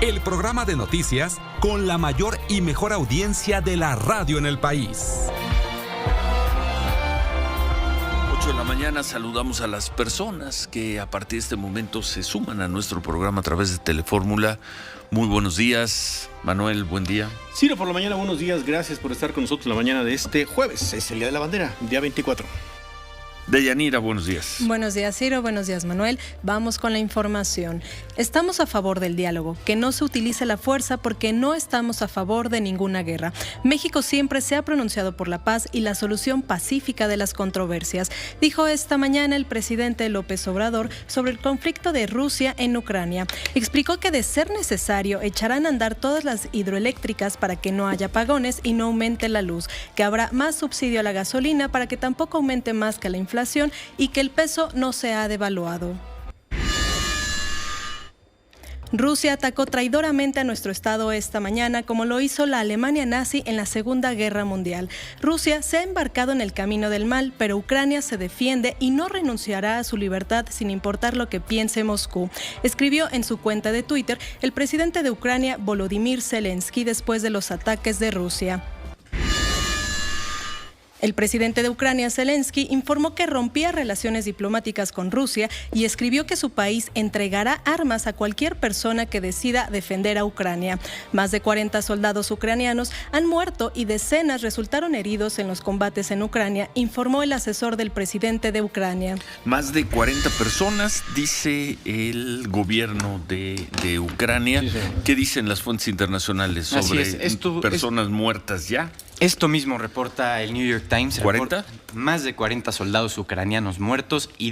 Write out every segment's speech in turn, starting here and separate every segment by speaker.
Speaker 1: el programa de noticias con la mayor y mejor audiencia de la radio en el país.
Speaker 2: 8 de la mañana saludamos a las personas que a partir de este momento se suman a nuestro programa a través de Telefórmula. Muy buenos días, Manuel, buen día.
Speaker 3: Ciro, por la mañana, buenos días, gracias por estar con nosotros la mañana de este jueves, es el Día de la Bandera, día 24.
Speaker 2: Deyanira, buenos días.
Speaker 4: Buenos días, Ciro. Buenos días, Manuel. Vamos con la información. Estamos a favor del diálogo, que no se utilice la fuerza porque no estamos a favor de ninguna guerra. México siempre se ha pronunciado por la paz y la solución pacífica de las controversias, dijo esta mañana el presidente López Obrador sobre el conflicto de Rusia en Ucrania. Explicó que de ser necesario echarán a andar todas las hidroeléctricas para que no haya apagones y no aumente la luz, que habrá más subsidio a la gasolina para que tampoco aumente más que la inflación y que el peso no se ha devaluado. Rusia atacó traidoramente a nuestro Estado esta mañana, como lo hizo la Alemania nazi en la Segunda Guerra Mundial. Rusia se ha embarcado en el camino del mal, pero Ucrania se defiende y no renunciará a su libertad sin importar lo que piense Moscú, escribió en su cuenta de Twitter el presidente de Ucrania, Volodymyr Zelensky, después de los ataques de Rusia. El presidente de Ucrania, Zelensky, informó que rompía relaciones diplomáticas con Rusia y escribió que su país entregará armas a cualquier persona que decida defender a Ucrania. Más de 40 soldados ucranianos han muerto y decenas resultaron heridos en los combates en Ucrania, informó el asesor del presidente de Ucrania.
Speaker 2: Más de 40 personas, dice el gobierno de Ucrania. Sí, sí. ¿Qué dicen las fuentes internacionales sobre personas muertas ya?
Speaker 5: Esto mismo reporta el New York Times.
Speaker 2: ¿40?
Speaker 5: Más de 40 soldados ucranianos muertos y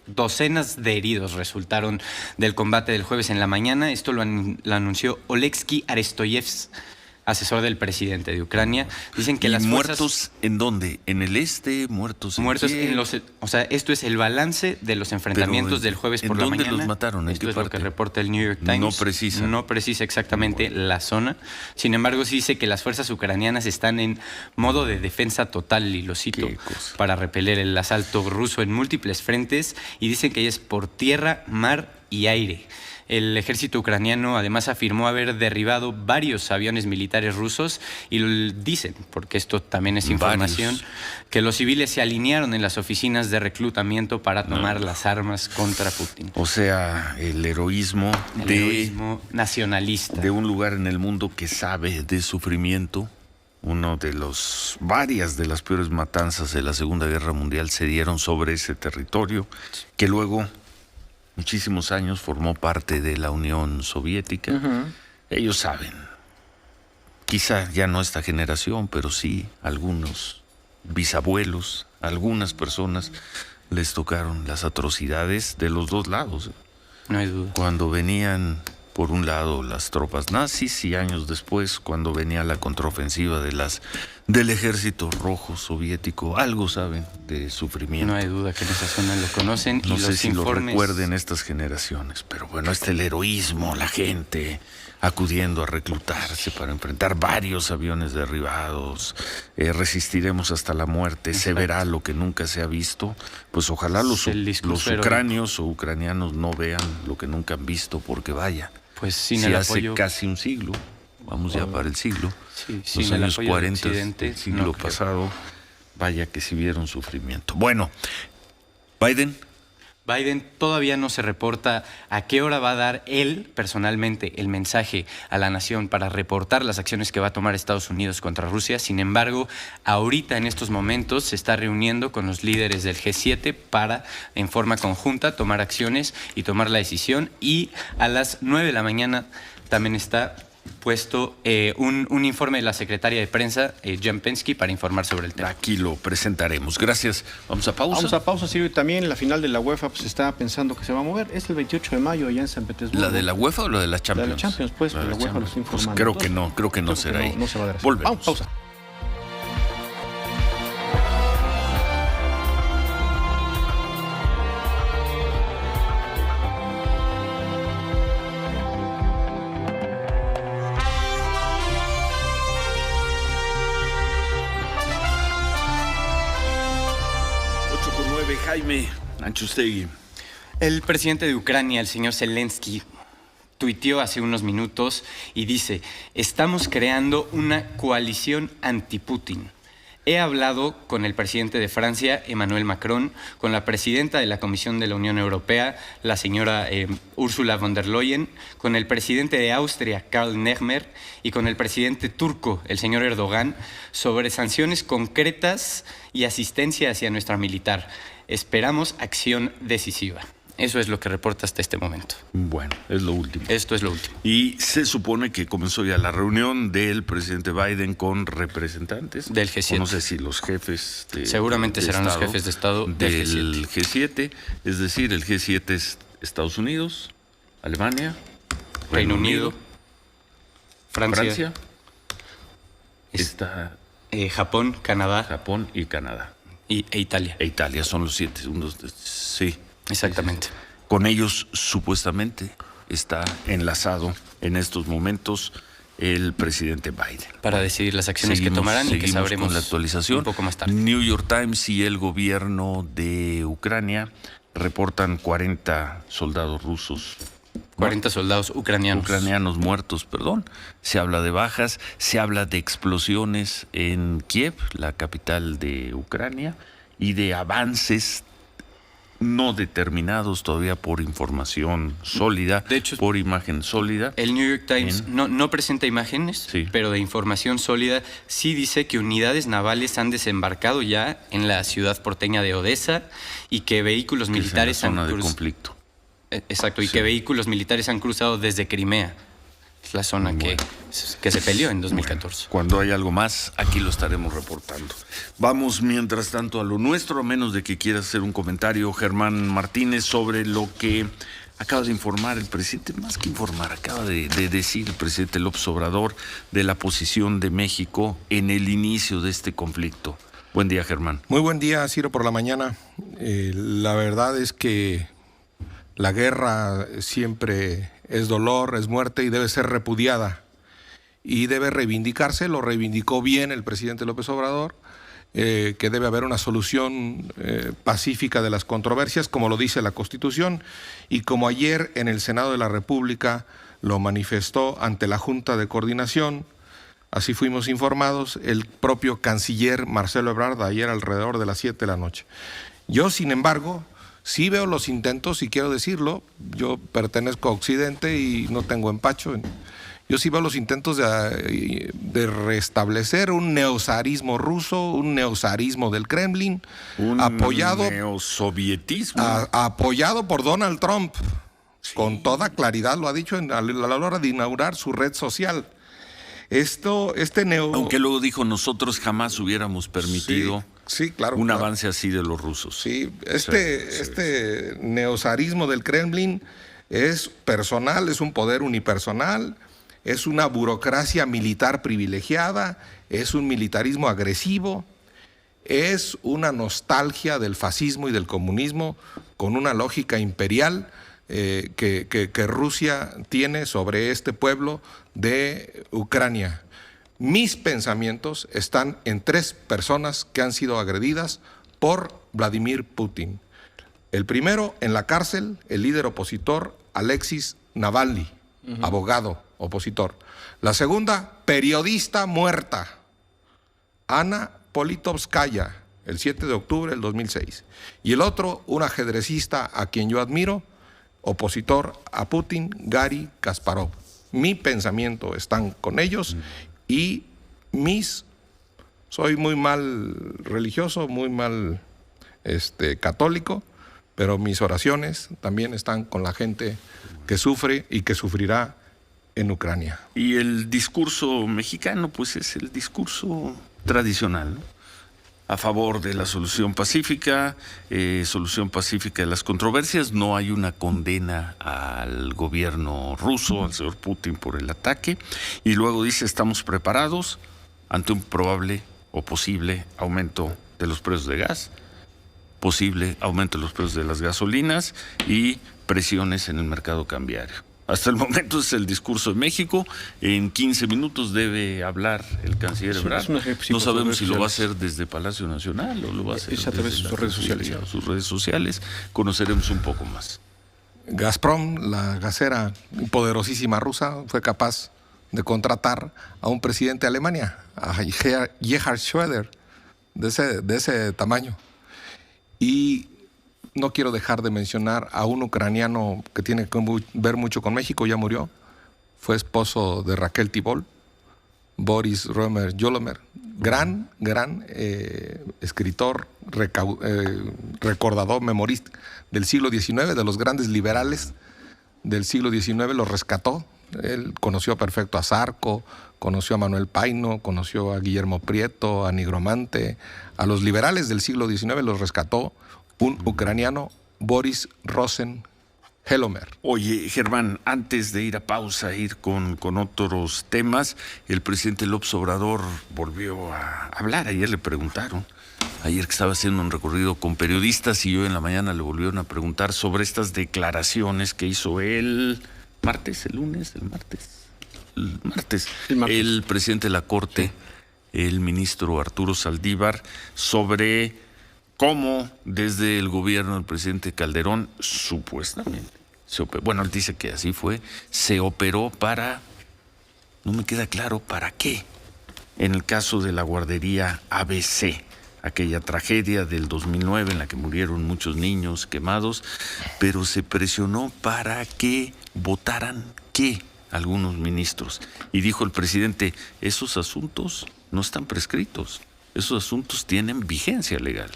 Speaker 5: docenas de heridos resultaron del combate del jueves en la mañana. Esto lo anunció Oleksiy Arestoyevs, asesor del presidente de Ucrania. Dicen que las
Speaker 2: muertos ¿en dónde? ¿En el este? ¿Muertos
Speaker 5: en los, o sea, esto es el balance de los enfrentamientos del jueves por la mañana.
Speaker 2: ¿En dónde los mataron?
Speaker 5: Esto es lo que reporta el New York Times.
Speaker 2: No precisa
Speaker 5: exactamente la zona. Sin embargo, sí dice que las fuerzas ucranianas están en modo de defensa total, y lo cito, para repeler el asalto ruso en múltiples frentes, y dicen que es por tierra, mar y aire. El ejército ucraniano además afirmó haber derribado varios aviones militares rusos y dicen, porque esto también es información, que los civiles se alinearon en las oficinas de reclutamiento para tomar las armas contra Putin.
Speaker 2: O sea, el heroísmo
Speaker 5: nacionalista
Speaker 2: de un lugar en el mundo que sabe de sufrimiento. Varias de las peores matanzas de la Segunda Guerra Mundial se dieron sobre ese territorio, que luego muchísimos años formó parte de la Unión Soviética. Ellos saben, quizá ya no esta generación, pero sí algunos bisabuelos, algunas personas les tocaron las atrocidades de los dos lados.
Speaker 5: No hay duda.
Speaker 2: Cuando venían por un lado las tropas nazis y años después cuando venía la contraofensiva del ejército rojo soviético, algo saben de sufrimiento.
Speaker 5: No hay duda que en esa zona lo conocen.
Speaker 2: No sé si lo recuerden estas generaciones, pero bueno, el heroísmo, la gente acudiendo a reclutarse para enfrentar varios aviones derribados, resistiremos hasta la muerte, se verá lo que nunca se ha visto. Pues ojalá los ucranios o ucranianos no vean lo que nunca han visto, porque vaya,
Speaker 5: pues sin el apoyo,
Speaker 2: hace casi un siglo, vamos ya para el siglo,
Speaker 5: sí,
Speaker 2: los años 40 del siglo pasado, vaya que sí vieron sufrimiento. Bueno, Biden
Speaker 5: todavía no se reporta a qué hora va a dar él personalmente el mensaje a la nación para reportar las acciones que va a tomar Estados Unidos contra Rusia. Sin embargo, ahorita en estos momentos se está reuniendo con los líderes del G7 para en forma conjunta tomar acciones y tomar la decisión. Y a las 9 de la mañana también está puesto un informe de la secretaria de prensa, Jen Psaki, para informar sobre el tema.
Speaker 2: Aquí lo presentaremos. Gracias. Vamos a pausa.
Speaker 3: Vamos a pausa, Silvio. Y también la final de la UEFA pues está pensando que se va a mover. Es el 28 de mayo allá en San Petersburgo.
Speaker 2: ¿La de la UEFA o la de la Champions?
Speaker 3: La de la Champions, pues. La UEFA lo está informando.
Speaker 2: Pues creo que no será ahí.
Speaker 3: No se va a dar.
Speaker 2: Volvemos.
Speaker 3: Vamos, pausa.
Speaker 2: Jaime Anchustegui.
Speaker 5: El presidente de Ucrania, el señor Zelensky, tuiteó hace unos minutos y dice: estamos creando una coalición anti-Putin. He hablado con el presidente de Francia, Emmanuel Macron, con la presidenta de la Comisión de la Unión Europea, la señora Ursula von der Leyen, con el presidente de Austria, Karl Nehammer, y con el presidente turco, el señor Erdogan, sobre sanciones concretas y asistencia hacia nuestra militar. Esperamos acción decisiva. Eso es lo que reporta hasta este momento.
Speaker 2: Bueno, es lo último.
Speaker 5: Esto es lo último.
Speaker 2: Y se supone que comenzó ya la reunión del presidente Biden con representantes
Speaker 5: del G7.
Speaker 2: O no sé si los jefes
Speaker 5: seguramente serán
Speaker 2: Estado,
Speaker 5: los jefes de Estado del
Speaker 2: G7. Es decir, el G7 es Estados Unidos, Alemania,
Speaker 5: Reino Unido, Francia
Speaker 2: está
Speaker 5: Japón, Canadá.
Speaker 2: Japón y Canadá.
Speaker 5: E Italia.
Speaker 2: E Italia son los 7. Sí.
Speaker 5: Exactamente.
Speaker 2: Con ellos supuestamente está enlazado en estos momentos el presidente Biden.
Speaker 5: Para decidir las acciones que tomarán y que sabremos
Speaker 2: con la actualización
Speaker 5: un poco más tarde.
Speaker 2: New York Times y el gobierno de Ucrania reportan 40 soldados rusos.
Speaker 5: 40 soldados ucranianos
Speaker 2: muertos, perdón. Se habla de bajas, se habla de explosiones en Kiev, la capital de Ucrania, y de avances no determinados todavía por información sólida,
Speaker 5: de hecho,
Speaker 2: por imagen sólida.
Speaker 5: El New York Times no presenta imágenes,
Speaker 2: sí,
Speaker 5: pero de información sólida sí dice que unidades navales han desembarcado ya en la ciudad porteña de Odessa y que vehículos militares
Speaker 2: han cruzado de conflicto.
Speaker 5: Exacto, y sí, que vehículos militares han cruzado desde Crimea, la zona que se peleó en 2014.
Speaker 2: Bueno, cuando hay algo más, aquí lo estaremos reportando. Vamos, mientras tanto, a lo nuestro, a menos de que quieras hacer un comentario, Germán Martínez, sobre lo que acaba de informar el presidente, más que informar, acaba de decir el presidente López Obrador de la posición de México en el inicio de este conflicto. Buen día, Germán.
Speaker 6: Muy buen día, Ciro, por la mañana. La verdad es que la guerra siempre es dolor, es muerte y debe ser repudiada. Y debe reivindicarse, lo reivindicó bien el presidente López Obrador, que debe haber una solución pacífica de las controversias, como lo dice la Constitución, y como ayer en el Senado de la República lo manifestó ante la Junta de Coordinación. Así fuimos informados, el propio canciller Marcelo Ebrard, ayer alrededor de las 7 de la noche. Yo, sin embargo, sí veo los intentos, y quiero decirlo, yo pertenezco a Occidente y no tengo empacho. Yo sí veo los intentos de restablecer un neozarismo ruso, un neozarismo del Kremlin,
Speaker 2: un
Speaker 6: apoyado
Speaker 2: neosovietismo.
Speaker 6: Apoyado por Donald Trump. Sí. Con toda claridad lo ha dicho a la hora de inaugurar su red social.
Speaker 2: Aunque luego dijo, nosotros jamás hubiéramos permitido
Speaker 6: claro,
Speaker 2: un avance así de los rusos.
Speaker 6: Sí, este neozarismo del Kremlin es personal, es un poder unipersonal, es una burocracia militar privilegiada, es un militarismo agresivo, es una nostalgia del fascismo y del comunismo con una lógica imperial que Rusia tiene sobre este pueblo de Ucrania. Mis pensamientos están en 3 personas que han sido agredidas por Vladimir Putin. El primero, en la cárcel, el líder opositor Alexis Navalny, abogado opositor. La segunda, periodista muerta, Ana Politkovskaya, el 7 de octubre del 2006. Y el otro, un ajedrecista a quien yo admiro, opositor a Putin, Gary Kasparov. Mi pensamiento están con ellos y soy muy mal religioso, muy mal católico, pero mis oraciones también están con la gente que sufre y que sufrirá en Ucrania.
Speaker 2: Y el discurso mexicano, pues es el discurso tradicional, ¿no? A favor de la solución pacífica de las controversias. No hay una condena al gobierno ruso, al señor Putin, por el ataque. Y luego dice, estamos preparados ante un probable o posible aumento de los precios de gas, posible aumento de los precios de las gasolinas y presiones en el mercado cambiario. Hasta el momento es el discurso de México. En 15 minutos debe hablar el canciller Ebrard. No sabemos si lo va a hacer desde Palacio Nacional o lo va a hacer
Speaker 3: a través de sus redes sociales.
Speaker 2: Sus redes sociales. Conoceremos un poco más.
Speaker 6: Gazprom, la gasera poderosísima rusa, fue capaz de contratar a un presidente de Alemania, a Gerhard Schröder, de ese tamaño. Y no quiero dejar de mencionar a un ucraniano que tiene que ver mucho con México, ya murió, fue esposo de Raquel Tibol, Boris Romer Yolomer, gran escritor, recordador, memorista del siglo XIX, de los grandes liberales del siglo XIX, los rescató. Él conoció perfecto a Zarco, conoció a Manuel Paino, conoció a Guillermo Prieto, a Nigromante, a los liberales del siglo XIX los rescató un ucraniano, Boris Rosen Helomer.
Speaker 2: Oye, Germán, antes de ir a pausa, ir con otros temas, el presidente López Obrador volvió a hablar. Ayer le preguntaron, ayer que estaba haciendo un recorrido con periodistas y hoy en la mañana le volvieron a preguntar sobre estas declaraciones que hizo el martes, el presidente de la Corte, el ministro Arturo Saldívar, sobre cómo desde el gobierno del presidente Calderón, supuestamente, bueno, él dice que así fue, se operó para, no me queda claro para qué, en el caso de la guardería ABC, aquella tragedia del 2009 en la que murieron muchos niños quemados, pero se presionó para que votaran ¿qué? Algunos ministros. Y dijo el presidente, esos asuntos no están prescritos, esos asuntos tienen vigencia legal.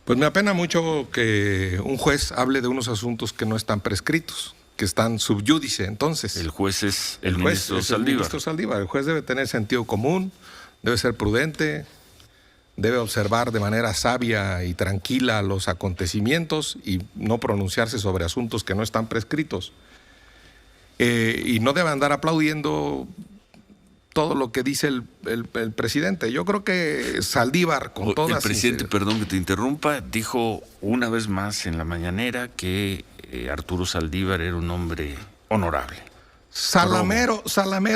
Speaker 6: Pues me apena mucho que un juez hable de unos asuntos que no están prescritos, que están sub judice. Entonces,
Speaker 2: el juez es el
Speaker 6: juez
Speaker 2: ministro
Speaker 6: es
Speaker 2: Saldívar.
Speaker 6: El ministro Saldívar. El juez debe tener sentido común, debe ser prudente, debe observar de manera sabia y tranquila los acontecimientos y no pronunciarse sobre asuntos que no están prescritos. Y no debe andar aplaudiendo todo lo que dice el presidente. Yo creo que Saldívar, con toda
Speaker 2: el presidente,
Speaker 6: sinceridad,
Speaker 2: perdón que te interrumpa, dijo una vez más en la mañanera que Arturo Saldívar era un hombre honorable.
Speaker 6: Salamero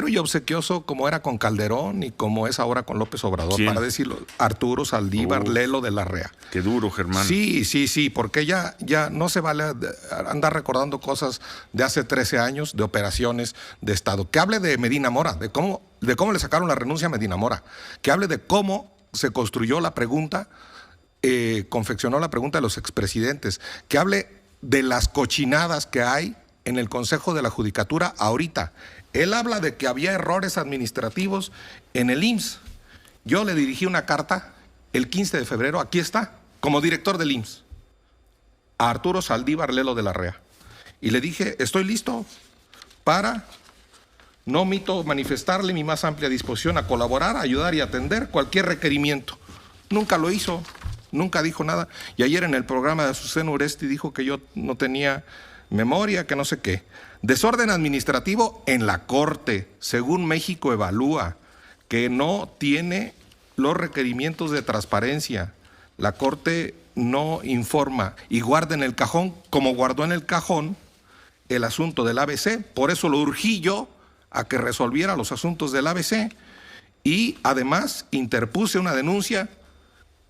Speaker 6: y obsequioso como era con Calderón y como es ahora con López Obrador.
Speaker 2: ¿Quién?
Speaker 6: Para decirlo, Arturo Saldívar Lelo de la Rea.
Speaker 2: Qué duro, Germán.
Speaker 6: Sí, porque ya no se vale andar recordando cosas de hace 13 años, de operaciones de Estado. Que hable de Medina Mora, de cómo le sacaron la renuncia a Medina Mora. Que hable de cómo se construyó la pregunta, confeccionó la pregunta de los expresidentes. Que hable de las cochinadas que hay en el Consejo de la Judicatura ahorita. Él habla de que había errores administrativos en el IMSS. Yo le dirigí una carta el 15 de febrero, aquí está, como director del IMSS, a Arturo Saldívar Lelo de la Rea. Y le dije, estoy listo para, no omito manifestarle mi más amplia disposición a colaborar, a ayudar y atender cualquier requerimiento. Nunca lo hizo, nunca dijo nada. Y ayer en el programa de Azucena Uresti dijo que yo no tenía memoria, que no sé qué. Desorden administrativo en la Corte, según México evalúa, que no tiene los requerimientos de transparencia. La Corte no informa y guarda en el cajón, como guardó en el cajón el asunto del ABC. Por eso lo urgí yo a que resolviera los asuntos del ABC y además interpuse una denuncia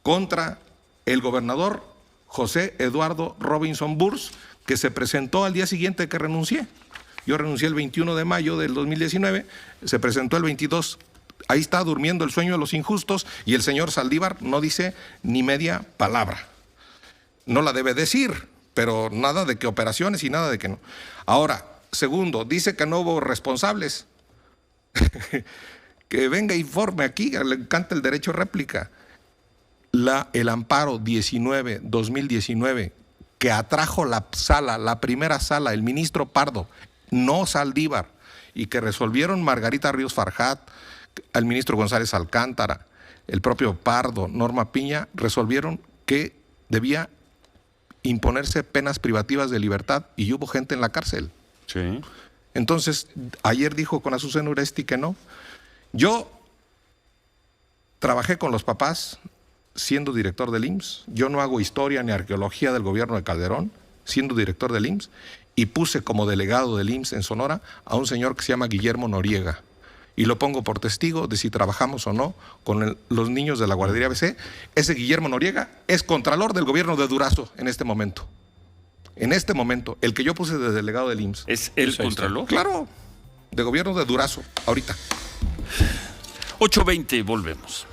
Speaker 6: contra el gobernador José Eduardo Robinson Burs, que se presentó al día siguiente que renuncié. Yo renuncié el 21 de mayo del 2019, se presentó el 22. Ahí está durmiendo el sueño de los injustos y el señor Saldívar no dice ni media palabra. No la debe decir, pero nada de que operaciones y nada de que no. Ahora, segundo, dice que no hubo responsables. Que venga e informe aquí, le encanta el derecho a réplica. El amparo 2019, que atrajo la primera sala, el ministro Pardo, no Saldívar, y que resolvieron Margarita Ríos Farjat, el ministro González Alcántara, el propio Pardo, Norma Piña, resolvieron que debía imponerse penas privativas de libertad y hubo gente en la cárcel.
Speaker 2: Sí.
Speaker 6: Entonces, ayer dijo con Azucena Uresti que no. Yo trabajé con los papás siendo director del IMSS. Yo no hago historia ni arqueología del gobierno de Calderón, siendo director del IMSS, y puse como delegado del IMSS en Sonora a un señor que se llama Guillermo Noriega. Y lo pongo por testigo de si trabajamos o no con los niños de la guardería ABC. Ese Guillermo Noriega es contralor del gobierno de Durazo en este momento. en este momento, el que yo puse de delegado del IMSS.
Speaker 2: ¿Es el Contralor?
Speaker 6: Claro, de gobierno de Durazo, ahorita.
Speaker 2: 8:20, volvemos.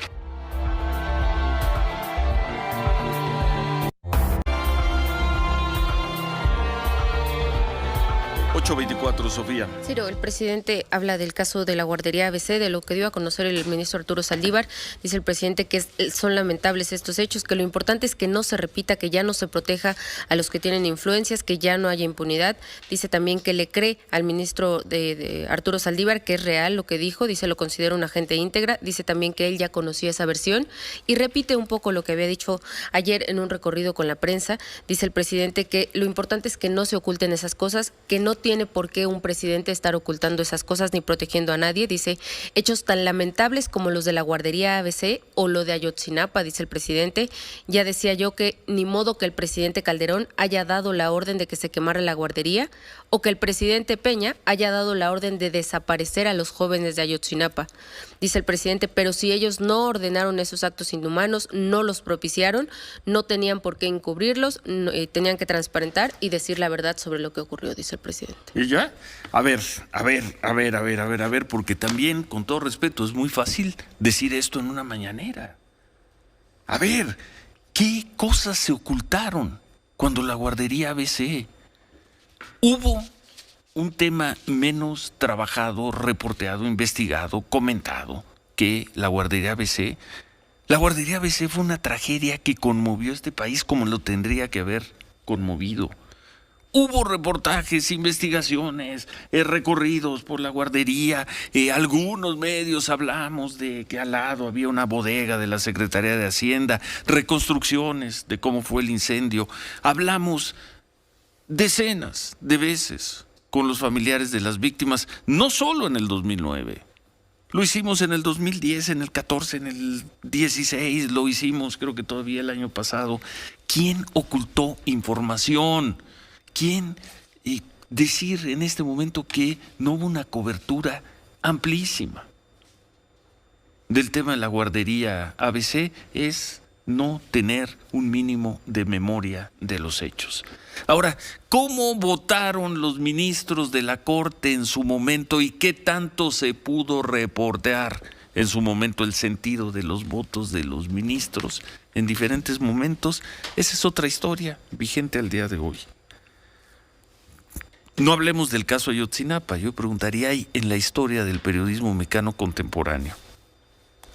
Speaker 2: 8:24, Sofía.
Speaker 7: Ciro, el presidente habla del caso de la guardería ABC, de lo que dio a conocer el ministro Arturo Saldívar. Dice el presidente que son lamentables estos hechos, que lo importante es que no se repita, que ya no se proteja a los que tienen influencias, que ya no haya impunidad. Dice también que le cree al ministro de Arturo Saldívar, que es real lo que dijo. Dice lo considera un agente íntegra. Dice también que él ya conocía esa versión y repite un poco lo que había dicho ayer en un recorrido con la prensa. Dice el presidente que lo importante es que no se oculten esas cosas, que no tiene por qué un presidente estar ocultando esas cosas ni protegiendo a nadie. Dice, hechos tan lamentables como los de la guardería ABC o lo de Ayotzinapa, dice el presidente. Ya decía yo que ni modo que el presidente Calderón haya dado la orden de que se quemara la guardería o que el presidente Peña haya dado la orden de desaparecer a los jóvenes de Ayotzinapa. Dice el presidente, pero si ellos no ordenaron esos actos inhumanos, no los propiciaron, no tenían por qué encubrirlos, tenían que transparentar y decir la verdad sobre lo que ocurrió, dice el presidente.
Speaker 2: ¿Y ya? A ver, porque también, con todo respeto, es muy fácil decir esto en una mañanera. A ver, ¿qué cosas se ocultaron cuando la guardería ABC? Hubo un tema menos trabajado, reporteado, investigado, comentado que la guardería ABC. La guardería ABC fue una tragedia que conmovió a este país como lo tendría que haber conmovido. Hubo reportajes, investigaciones, recorridos por la guardería. Algunos medios hablamos de que al lado había una bodega de la Secretaría de Hacienda, reconstrucciones de cómo fue el incendio. Hablamos decenas de veces con los familiares de las víctimas, no solo en el 2009. Lo hicimos en el 2010, en el 14, en el 16, lo hicimos creo que todavía el año pasado. ¿Quién ocultó información? ¿Quién decir en este momento que no hubo una cobertura amplísima del tema de la guardería ABC? Es no tener un mínimo de memoria de los hechos. Ahora, ¿cómo votaron los ministros de la Corte en su momento y qué tanto se pudo reportear en su momento el sentido de los votos de los ministros en diferentes momentos? Esa es otra historia vigente al día de hoy. No hablemos del caso Ayotzinapa. Yo preguntaría, ¿hay en la historia del periodismo mexicano contemporáneo,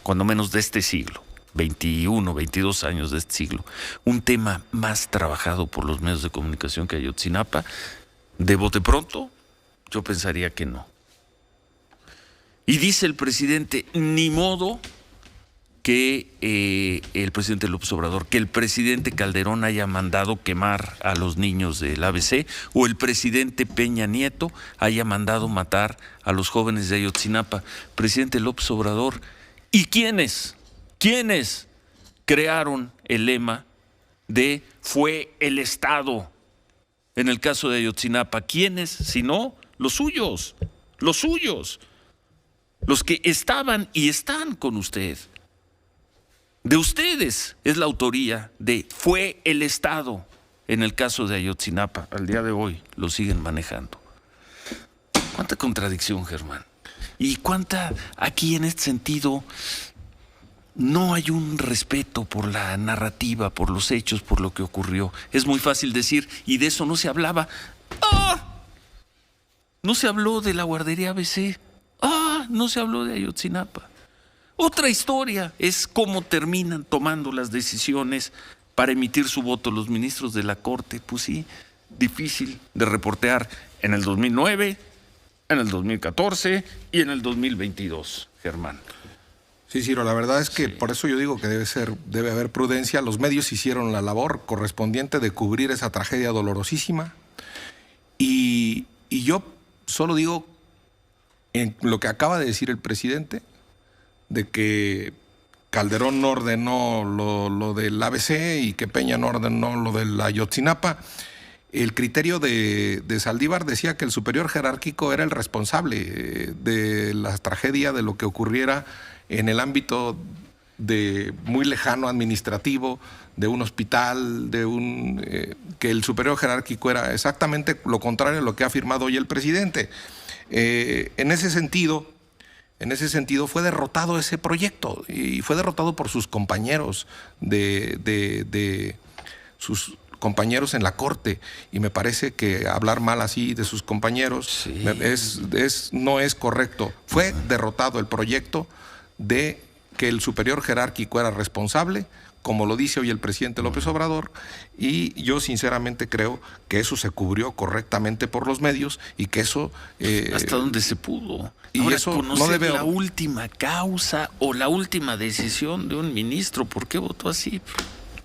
Speaker 2: cuando menos de este siglo, 21, 22 años de este siglo, un tema más trabajado por los medios de comunicación que Ayotzinapa? De bote pronto, yo pensaría que no. Y dice el presidente, ni modo que el presidente López Obrador, que el presidente Calderón haya mandado quemar a los niños del ABC o el presidente Peña Nieto haya mandado matar a los jóvenes de Ayotzinapa. Presidente López Obrador, ¿y quiénes crearon el lema de fue el Estado en el caso de Ayotzinapa? ¿Quiénes? Si no, los suyos, los que estaban y están con usted. De ustedes es la autoría de fue el Estado en el caso de Ayotzinapa. Al día de hoy lo siguen manejando. ¿Cuánta contradicción, Germán? Y cuánta, aquí en este sentido, no hay un respeto por la narrativa, por los hechos, por lo que ocurrió. Es muy fácil decir, y de eso no se hablaba. No se habló de la guardería ABC. No se habló de Ayotzinapa. Otra historia es cómo terminan tomando las decisiones para emitir su voto los ministros de la Corte. Pues sí, difícil de reportear en el 2009, en el 2014 y en el 2022, Germán.
Speaker 6: Sí, Ciro, la verdad es que por eso yo digo que debe haber prudencia. Los medios hicieron la labor correspondiente de cubrir esa tragedia dolorosísima. Y yo solo digo en lo que acaba de decir el presidente, de que Calderón no ordenó lo del ABC y que Peña no ordenó lo de la Ayotzinapa. El criterio de Saldívar decía que el superior jerárquico era el responsable de la tragedia, de lo que ocurriera en el ámbito muy lejano administrativo, de un hospital, que el superior jerárquico era exactamente lo contrario a lo que ha afirmado hoy el presidente. En ese sentido fue derrotado ese proyecto, y fue derrotado por sus compañeros sus compañeros en la Corte, y me parece que hablar mal así de sus compañeros no es correcto. Fue derrotado el proyecto de que el superior jerárquico era responsable, como lo dice hoy el presidente López Obrador, y yo sinceramente creo que eso se cubrió correctamente por los medios, y que eso...
Speaker 2: hasta donde se pudo.
Speaker 6: Y
Speaker 2: ahora,
Speaker 6: eso
Speaker 2: conocer
Speaker 6: no debe...
Speaker 2: la última causa o la última decisión de un ministro, ¿por qué votó así?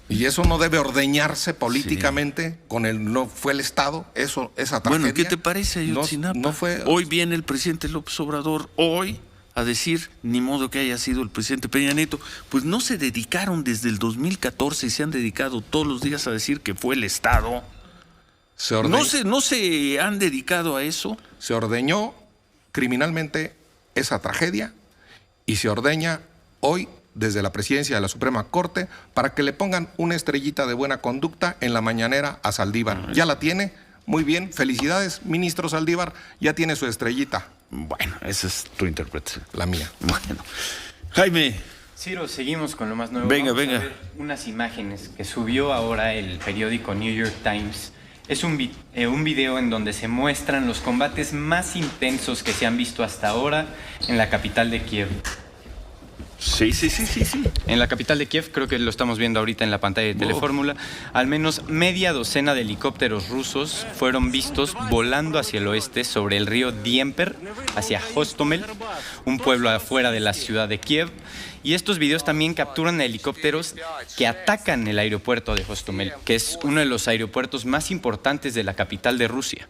Speaker 6: Y eso no debe ordeñarse políticamente no fue el Estado, esa tragedia.
Speaker 2: Bueno, ¿qué te parece, Ayotzinapa?
Speaker 6: No fue...
Speaker 2: Hoy viene el presidente López Obrador, a decir, ni modo que haya sido el presidente Peña Nieto. Pues no se dedicaron desde el 2014 y se han dedicado todos los días a decir que fue el Estado. ¿No se han dedicado a eso?
Speaker 6: Se ordeñó criminalmente esa tragedia, y se ordeña hoy desde la presidencia de la Suprema Corte para que le pongan una estrellita de buena conducta en la mañanera a Saldívar. Ya la tiene, muy bien, felicidades, ministro Saldívar, ya tiene su estrellita.
Speaker 2: Bueno, esa es tu interpretación.
Speaker 6: La mía.
Speaker 2: Bueno, Jaime.
Speaker 5: Ciro, seguimos con lo más nuevo.
Speaker 2: Venga.
Speaker 5: A ver unas imágenes que subió ahora el periódico New York Times. Es un video en donde se muestran los combates más intensos que se han visto hasta ahora en la capital de Kiev.
Speaker 2: Sí.
Speaker 5: En la capital de Kiev, creo que lo estamos viendo ahorita en la pantalla de Telefórmula, al menos media docena de helicópteros rusos fueron vistos volando hacia el oeste sobre el río Dnieper, hacia Hostomel, un pueblo afuera de la ciudad de Kiev. Y estos videos también capturan helicópteros que atacan el aeropuerto de Hostomel, que es uno de los aeropuertos más importantes de la capital de Rusia.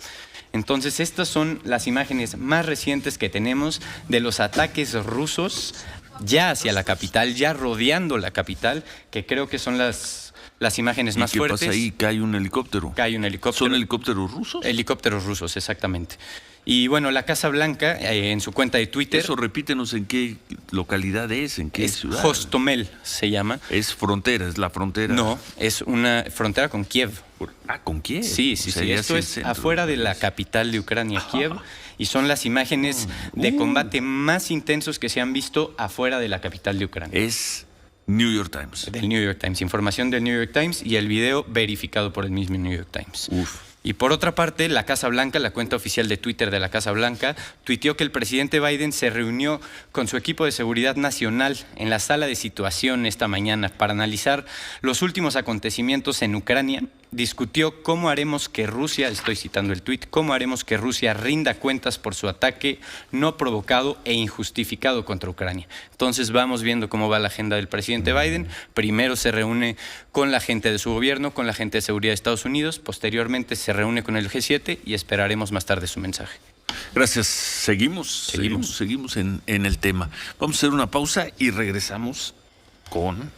Speaker 5: Entonces, estas son las imágenes más recientes que tenemos de los ataques rusos ya hacia la capital, ya rodeando la capital, que creo que son las imágenes más fuertes.
Speaker 2: ¿Qué pasa ahí? ¿Cae un helicóptero?
Speaker 5: Cae un helicóptero.
Speaker 2: ¿Son helicópteros rusos?
Speaker 5: Helicópteros rusos, exactamente. Y bueno, la Casa Blanca, en su cuenta de Twitter...
Speaker 2: Eso, repítenos en qué localidad en qué ciudad.
Speaker 5: Hostomel se llama.
Speaker 2: Es la frontera.
Speaker 5: No, es una frontera con Kiev.
Speaker 2: ¿Con Kiev?
Speaker 5: Sí. Esto es afuera de la capital de Ucrania, Kiev. Y son las imágenes de combate más intensos que se han visto afuera de la capital de Ucrania.
Speaker 2: Es New York Times.
Speaker 5: Del New York Times. Información del New York Times y el video verificado por el mismo New York Times. Y por otra parte, la Casa Blanca, la cuenta oficial de Twitter de la Casa Blanca, tuiteó que el presidente Biden se reunió con su equipo de seguridad nacional en la sala de situación esta mañana para analizar los últimos acontecimientos en Ucrania. Discutió cómo haremos que Rusia, estoy citando el tuit, cómo haremos que Rusia rinda cuentas por su ataque no provocado e injustificado contra Ucrania. Entonces vamos viendo cómo va la agenda del presidente Biden. Primero se reúne con la gente de su gobierno, con la gente de seguridad de Estados Unidos. Posteriormente se reúne con el G7 y esperaremos más tarde su mensaje.
Speaker 2: Gracias. Seguimos en el tema. Vamos a hacer una pausa y regresamos con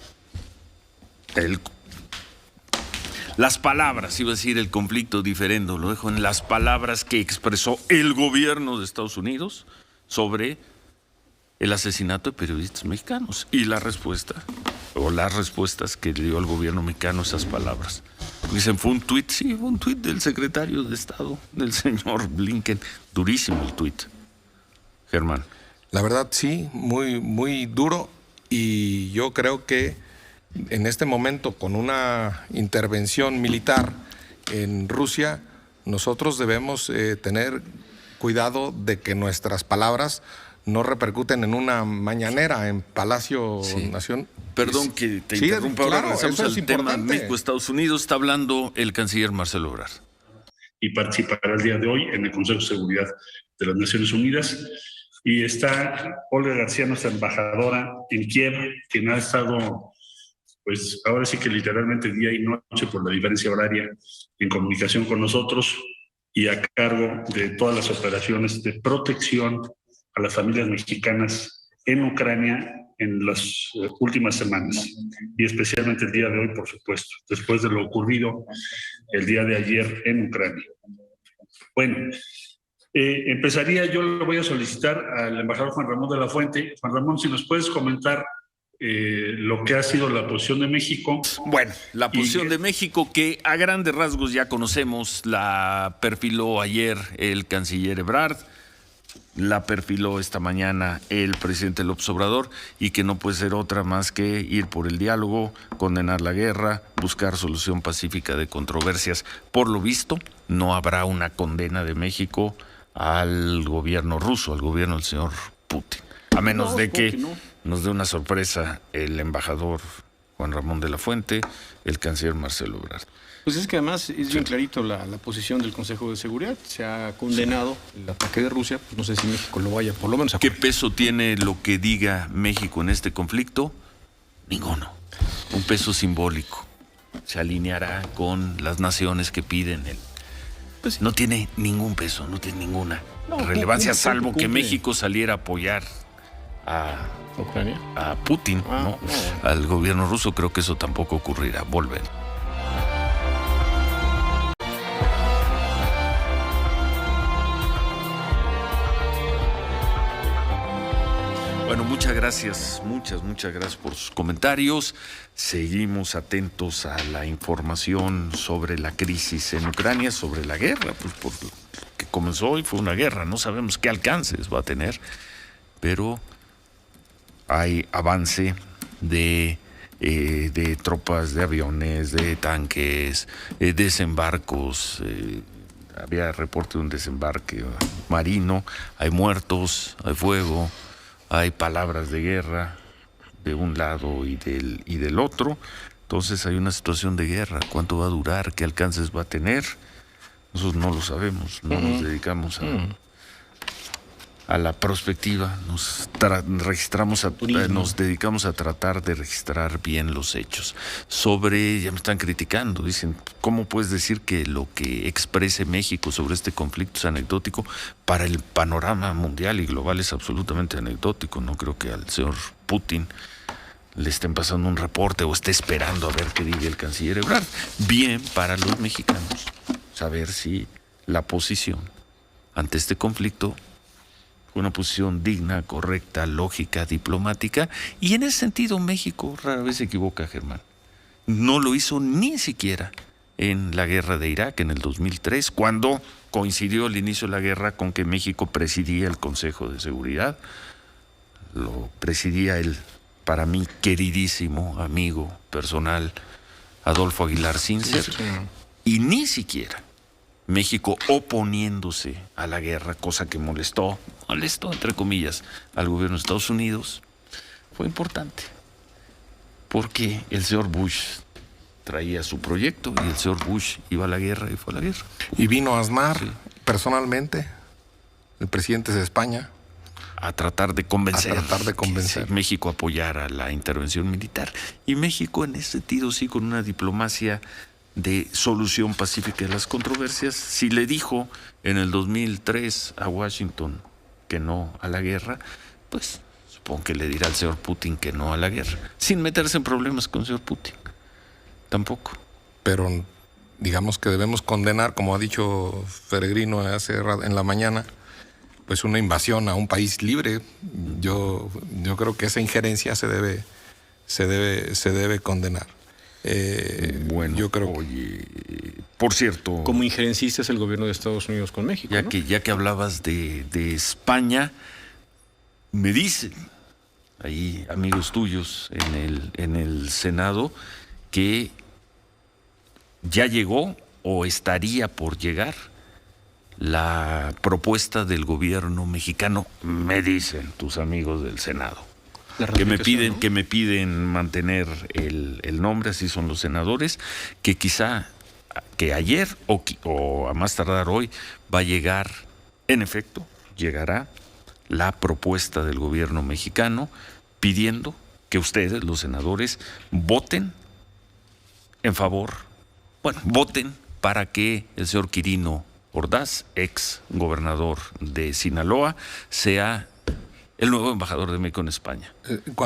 Speaker 2: las palabras, iba a decir el conflicto diferendo, lo dejo en las palabras que expresó el gobierno de Estados Unidos sobre el asesinato de periodistas mexicanos y la respuesta, o las respuestas que dio el gobierno mexicano a esas palabras. Dicen, fue un tuit del secretario de Estado, del señor Blinken. Durísimo el tuit. Germán.
Speaker 6: La verdad, sí, muy, muy duro, y yo creo que en este momento, con una intervención militar en Rusia, nosotros debemos tener cuidado de que nuestras palabras no repercuten en una mañanera en Palacio Nación.
Speaker 2: Perdón que te interrumpa, ahora regresamos al tema
Speaker 6: importante.
Speaker 2: México-Estados Unidos. Está hablando el canciller Marcelo Ebrard.
Speaker 8: Y participará el día de hoy en el Consejo de Seguridad de las Naciones Unidas. Y está Olga García, nuestra embajadora en Kiev, quien ha estado, pues ahora sí que literalmente día y noche por la diferencia horaria en comunicación con nosotros y a cargo de todas las operaciones de protección a las familias mexicanas en Ucrania en las últimas semanas, y especialmente el día de hoy, por supuesto, después de lo ocurrido el día de ayer en Ucrania. Bueno, empezaría, yo le voy a solicitar al embajador Juan Ramón de la Fuente. Juan Ramón, si nos puedes comentar lo que ha sido la posición de México.
Speaker 2: Bueno, la posición de México que a grandes rasgos ya conocemos, la perfiló ayer el canciller Ebrard, la perfiló esta mañana el presidente López Obrador, y que no puede ser otra más que ir por el diálogo, condenar la guerra, buscar solución pacífica de controversias. Por lo visto, no habrá una condena de México al gobierno ruso, al gobierno del señor Putin, a menos de que nos dé una sorpresa el embajador Juan Ramón de la Fuente, el canciller Marcelo Ebrard.
Speaker 3: Pues es que además es bien clarito la posición del Consejo de Seguridad. Se ha condenado el ataque de Rusia. Pues no sé si México lo vaya por lo menos a...
Speaker 2: ¿Qué peso tiene lo que diga México en este conflicto? Ninguno. Un peso simbólico. Se alineará con las naciones que piden él. Pues no tiene ningún peso, no tiene ninguna relevancia, salvo que México saliera a apoyar a
Speaker 3: Ucrania,
Speaker 2: a Putin, ¿no? Al gobierno ruso. Creo que eso tampoco ocurrirá. Volver. Bueno, muchas gracias por sus comentarios. Seguimos atentos a la información sobre la crisis en Ucrania, sobre la guerra, pues porque comenzó hoy, fue una guerra, no sabemos qué alcances va a tener, pero hay avance de tropas, de aviones, de tanques, desembarcos. Había reporte de un desembarque marino, hay muertos, hay fuego. Hay palabras de guerra de un lado y del otro. Entonces hay una situación de guerra. ¿Cuánto va a durar? ¿Qué alcances va a tener? Nosotros no lo sabemos. No nos dedicamos a la prospectiva. Nos dedicamos a tratar de registrar bien los hechos. Ya me están criticando. Dicen, ¿cómo puedes decir que lo que exprese México sobre este conflicto es anecdótico? Para el panorama mundial y global es absolutamente anecdótico. No creo que al señor Putin le estén pasando un reporte o esté esperando a ver qué diga el canciller Ebrard. Bien para los mexicanos saber si la posición ante este conflicto fue una posición digna, correcta, lógica, diplomática, y en ese sentido México rara vez se equivoca, Germán. No lo hizo ni siquiera en la guerra de Irak en el 2003, cuando coincidió el inicio de la guerra con que México presidía el Consejo de Seguridad. Lo presidía el, para mí, queridísimo amigo personal Adolfo Aguilar Sincer, y ni siquiera México oponiéndose a la guerra, cosa que molestó entre comillas al gobierno de Estados Unidos, fue importante, porque el señor Bush traía su proyecto y el señor Bush iba a la guerra y fue a la guerra.
Speaker 6: Y vino Aznar personalmente, el presidente de España,
Speaker 2: a tratar de convencer
Speaker 6: que
Speaker 2: México apoyara la intervención militar. Y México en ese sentido sí, con una diplomacia de solución pacífica de las controversias, si le dijo en el 2003 a Washington que no a la guerra, pues supongo que le dirá al señor Putin que no a la guerra, sin meterse en problemas con el señor Putin. Tampoco.
Speaker 6: Pero digamos que debemos condenar, como ha dicho Peregrino en la mañana, pues una invasión a un país libre. Yo creo que esa injerencia se debe condenar.
Speaker 2: Bueno,
Speaker 6: yo creo
Speaker 2: por cierto,
Speaker 3: como injerencista es el gobierno de Estados Unidos con México,
Speaker 2: ya
Speaker 3: ¿no?
Speaker 2: ya que hablabas de España, me dicen ahí amigos tuyos en el Senado que ya llegó o estaría por llegar la propuesta del gobierno mexicano, me dicen tus amigos del Senado, que me piden mantener el nombre, así son los senadores, que quizá que ayer o a más tardar hoy va a llegar, en efecto, llegará la propuesta del gobierno mexicano pidiendo que ustedes, los senadores, voten en favor, voten para que el señor Quirino Ordaz, ex gobernador de Sinaloa, sea el nuevo embajador de México en España.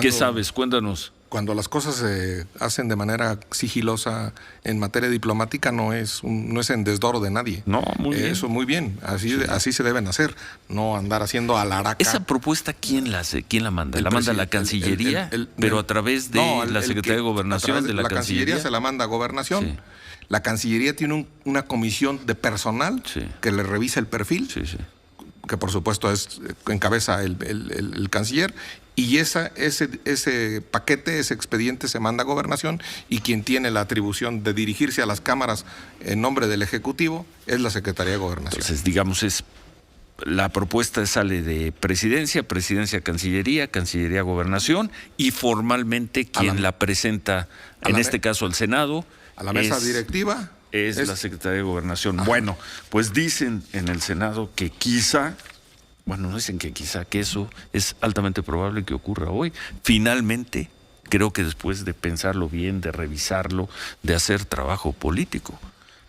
Speaker 2: ¿Qué sabes? Cuéntanos.
Speaker 6: cuando las cosas se hacen de manera sigilosa en materia diplomática no es en desdoro de nadie.
Speaker 2: No, muy bien.
Speaker 6: Eso muy bien, así se deben hacer, no andar haciendo alaraca.
Speaker 2: ¿Esa propuesta quién la hace? ¿Quién la manda? ¿La manda la Cancillería? Pero a través de la Secretaría de Gobernación, de la Cancillería.
Speaker 6: Se la manda a Gobernación.
Speaker 2: Sí.
Speaker 6: La Cancillería tiene una comisión de personal que le revisa el perfil, que por supuesto encabeza el canciller, y ese paquete, ese expediente se manda a Gobernación, y quien tiene la atribución de dirigirse a las cámaras en nombre del Ejecutivo es la Secretaría de Gobernación.
Speaker 2: Entonces, digamos, la propuesta sale de Presidencia, Cancillería, Gobernación, y formalmente quien la presenta, en este caso al Senado,
Speaker 6: a la mesa directiva
Speaker 2: es la Secretaría de Gobernación. Ajá. Bueno, pues dicen en el Senado que quizá, que eso es altamente probable que ocurra hoy. Finalmente, creo que después de pensarlo bien, de revisarlo, de hacer trabajo político,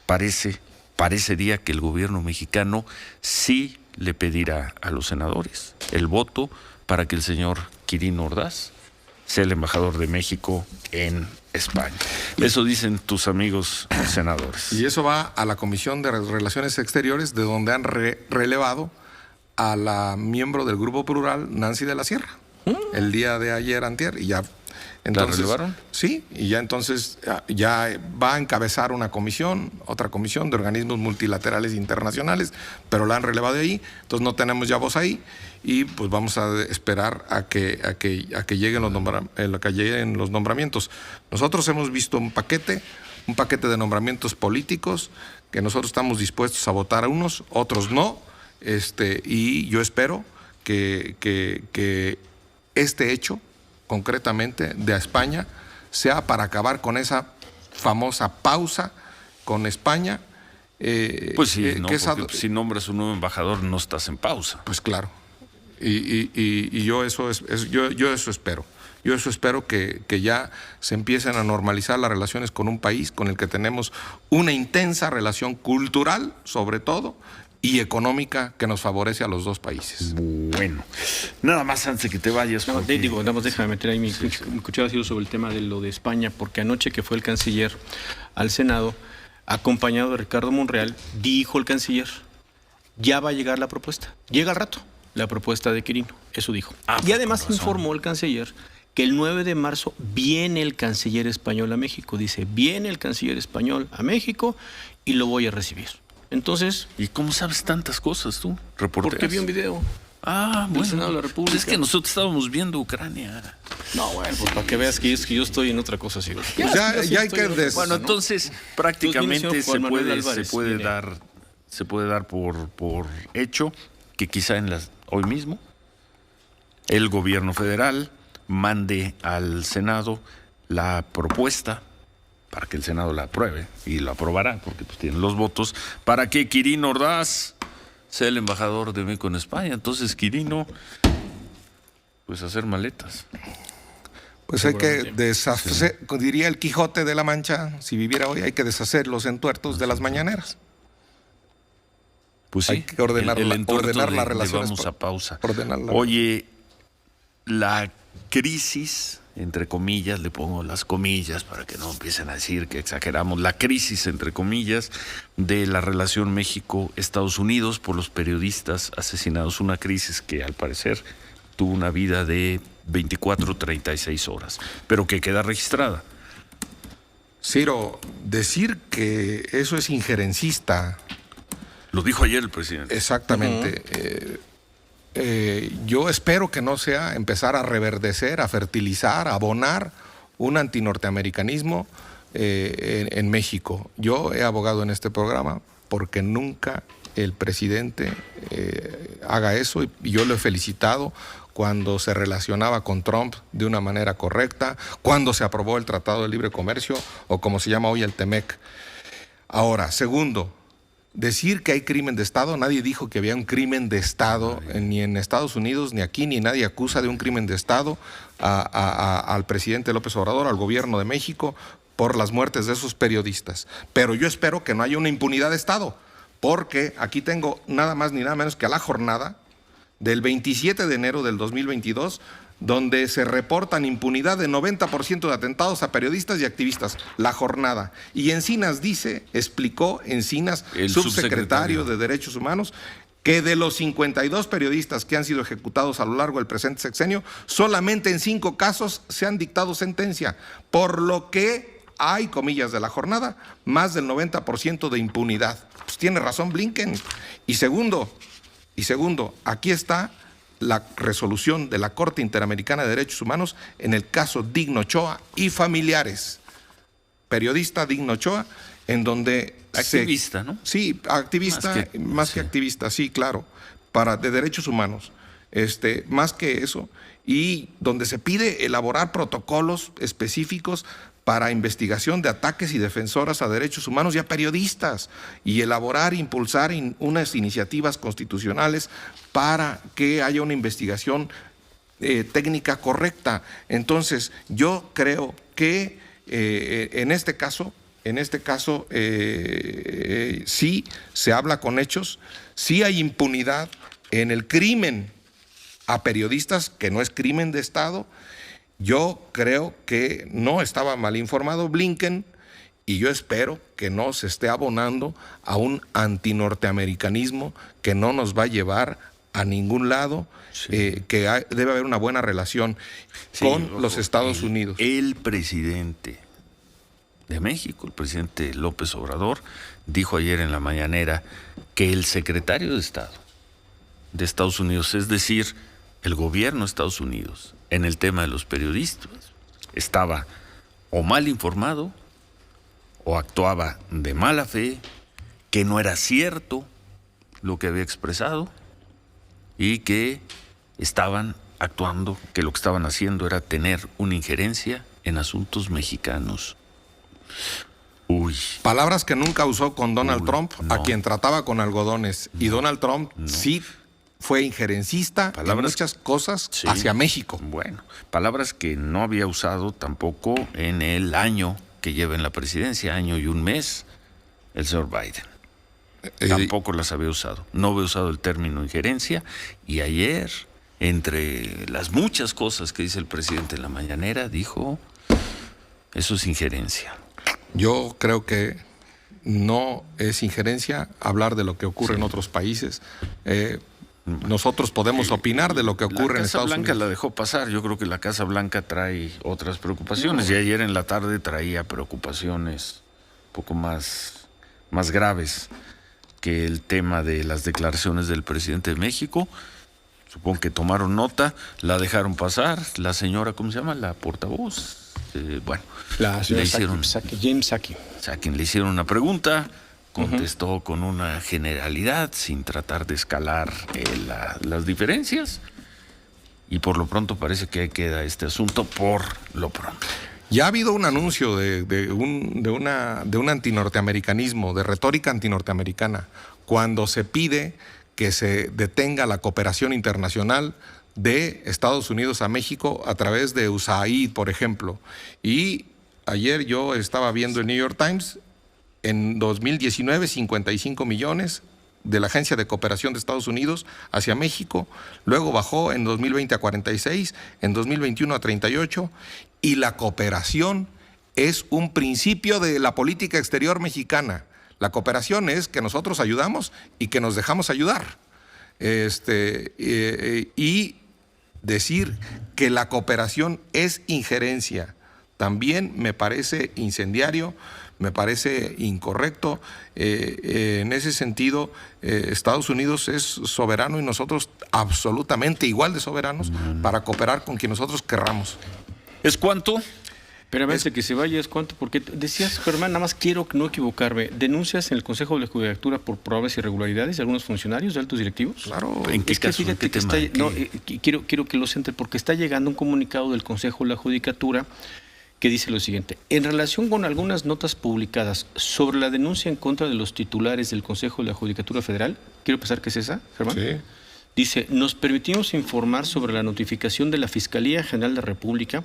Speaker 2: parecería que el gobierno mexicano sí le pedirá a los senadores el voto para que el señor Quirino Ordaz sea el embajador de México en España. Eso dicen tus amigos senadores.
Speaker 6: Y eso va a la Comisión de Relaciones Exteriores, de donde han relevado a la miembro del Grupo Plural, Nancy de la Sierra, el día de ayer, antier, y ya. Entonces,
Speaker 2: ¿la relevaron?
Speaker 6: Sí, y ya entonces ya va a encabezar otra comisión de organismos multilaterales internacionales, pero la han relevado de ahí, entonces no tenemos ya voz ahí, y pues vamos a esperar a que lleguen los nombramientos. Nosotros hemos visto un paquete de nombramientos políticos que nosotros estamos dispuestos a votar a unos, otros no, y yo espero que este hecho concretamente de España sea para acabar con esa famosa pausa con España.
Speaker 2: Pues sí, porque si nombras un nuevo embajador no estás en pausa.
Speaker 6: Pues claro, y yo eso espero. Yo eso espero que ya se empiecen a normalizar las relaciones con un país con el que tenemos una intensa relación cultural, sobre todo, y económica, que nos favorece a los dos países.
Speaker 2: Bueno, nada más antes de que te vayas.
Speaker 3: Déjame meter ahí mi cuchara sobre el tema de lo de España, porque anoche que fue el canciller al Senado, acompañado de Ricardo Monreal, dijo el canciller, ya va a llegar la propuesta, llega al rato la propuesta de Quirino, eso dijo. Y además informó el canciller que el 9 de marzo viene el canciller español a México. Dice, viene el canciller español a México y lo voy a recibir. Entonces...
Speaker 2: ¿Y cómo sabes tantas cosas tú, reporteras?
Speaker 3: Porque vi un video.
Speaker 2: Bueno.
Speaker 3: Senado de la República.
Speaker 2: Pues es que nosotros estábamos viendo Ucrania.
Speaker 3: No, bueno, pues para que veas que yo estoy en otra cosa así.
Speaker 6: Ya hay que...
Speaker 2: Bueno, entonces prácticamente se puede dar por hecho que quizá hoy mismo el gobierno federal mande al Senado la propuesta para que el Senado la apruebe, y lo aprobará porque pues tienen los votos, para que Quirino Ordaz sea el embajador de México en España. Entonces Quirino, pues hacer maletas.
Speaker 6: Pues hay que deshacer, diría el Quijote de la Mancha, si viviera hoy, hay que deshacer los entuertos de las mañaneras.
Speaker 2: Pues sí,
Speaker 6: hay que ordenar las relaciones.
Speaker 2: Vamos a pausa. Oye, la crisis, entre comillas, le pongo las comillas para que no empiecen a decir que exageramos, la crisis, entre comillas, de la relación México-Estados Unidos por los periodistas asesinados. Una crisis que al parecer tuvo una vida de 36 horas, pero que queda registrada.
Speaker 6: Ciro, decir que eso es injerencista.
Speaker 2: Lo dijo ayer el presidente.
Speaker 6: Exactamente. Yo espero que no sea empezar a reverdecer, a fertilizar, a abonar un antinorteamericanismo en México. Yo he abogado en este programa porque nunca el presidente haga eso, y yo lo he felicitado cuando se relacionaba con Trump de una manera correcta, cuando se aprobó el Tratado de Libre Comercio, o como se llama hoy el TEMEC. Ahora, segundo, decir que hay crimen de Estado, nadie dijo que había un crimen de Estado, ni en Estados Unidos, ni aquí, ni nadie acusa de un crimen de Estado al presidente López Obrador, al gobierno de México, por las muertes de esos periodistas. Pero yo espero que no haya una impunidad de Estado, porque aquí tengo nada más ni nada menos que a la jornada del 27 de enero del 2022 donde se reportan impunidad de 90% de atentados a periodistas y activistas. La Jornada. Y Encinas explicó Encinas, el subsecretario de Derechos Humanos, que de los 52 periodistas que han sido ejecutados a lo largo del presente sexenio, solamente en 5 casos se han dictado sentencia, por lo que hay, comillas de La Jornada, más del 90% de impunidad. Pues tiene razón Blinken. Y segundo, aquí está la resolución de la Corte Interamericana de Derechos Humanos en el caso Digno Ochoa y familiares. Periodista Digno Ochoa, en donde...
Speaker 2: Activista, ¿no?
Speaker 6: Sí, activista, más que activista, sí, claro, de derechos humanos, más que eso, y donde se pide elaborar protocolos específicos para investigación de ataques y defensoras a derechos humanos y a periodistas, y elaborar e impulsar unas iniciativas constitucionales para que haya una investigación técnica correcta. Entonces, yo creo que en este caso, sí se habla con hechos, sí hay impunidad en el crimen a periodistas, que no es crimen de Estado. Yo creo que no estaba mal informado Blinken, y yo espero que no se esté abonando a un antinorteamericanismo que no nos va a llevar a ningún lado, que debe haber una buena relación con los Estados Unidos.
Speaker 2: El presidente de México, el presidente López Obrador, dijo ayer en la mañanera que el secretario de Estado de Estados Unidos, es decir, el gobierno de Estados Unidos, en el tema de los periodistas, estaba o mal informado o actuaba de mala fe, que no era cierto lo que había expresado y que estaban actuando, que lo que estaban haciendo era tener una injerencia en asuntos mexicanos.
Speaker 6: Palabras que nunca usó con Donald Trump, a quien trataba con algodones. Y Donald Trump sí fue injerencista en muchas cosas hacia México.
Speaker 2: Bueno, palabras que no había usado tampoco en el año que lleva en la presidencia, año y un mes, el señor Biden. Tampoco las había usado. No había usado el término injerencia, y ayer, entre las muchas cosas que dice el presidente en la mañanera, dijo, eso es injerencia.
Speaker 6: Yo creo que no es injerencia hablar de lo que ocurre en otros países. Nosotros podemos opinar de lo que ocurre en Estados Unidos.
Speaker 2: La Casa Blanca la dejó pasar. Yo creo que la Casa Blanca trae otras preocupaciones. Y ayer en la tarde traía preocupaciones un poco más graves que el tema de las declaraciones del presidente de México. Supongo que tomaron nota, la dejaron pasar. La señora, ¿cómo se llama? La portavoz.
Speaker 3: La señora James Psaki.
Speaker 2: Le hicieron una pregunta, contestó con una generalidad, sin tratar de escalar las diferencias, y por lo pronto parece que ahí queda este asunto por lo pronto.
Speaker 6: Ya ha habido un anuncio de un antinorteamericanismo, de retórica antinorteamericana, cuando se pide que se detenga la cooperación internacional de Estados Unidos a México a través de USAID, por ejemplo. Y ayer yo estaba viendo el New York Times, en 2019, 55 millones de la Agencia de Cooperación de Estados Unidos hacia México, luego bajó en 2020 a 46, en 2021 a 38, y la cooperación es un principio de la política exterior mexicana. La cooperación es que nosotros ayudamos y que nos dejamos ayudar. Y decir que la cooperación es injerencia también me parece incendiario, me parece incorrecto. En ese sentido, Estados Unidos es soberano y nosotros absolutamente igual de soberanos para cooperar con quien nosotros querramos.
Speaker 2: ¿Es cuánto?
Speaker 3: Pero antes de que se vaya, ¿es cuánto? Porque decías, Germán, nada más quiero no equivocarme, ¿denuncias en el Consejo de la Judicatura por probables irregularidades de algunos funcionarios, de altos directivos?
Speaker 6: Claro.
Speaker 2: ¿En qué caso?
Speaker 3: Fíjate, ¿en qué tema? Quiero que lo centre, porque está llegando un comunicado del Consejo de la Judicatura que dice lo siguiente: en relación con algunas notas publicadas sobre la denuncia en contra de los titulares del Consejo de la Judicatura Federal, quiero pensar que es esa, Germán.
Speaker 6: Sí.
Speaker 3: Dice, nos permitimos informar sobre la notificación de la Fiscalía General de la República.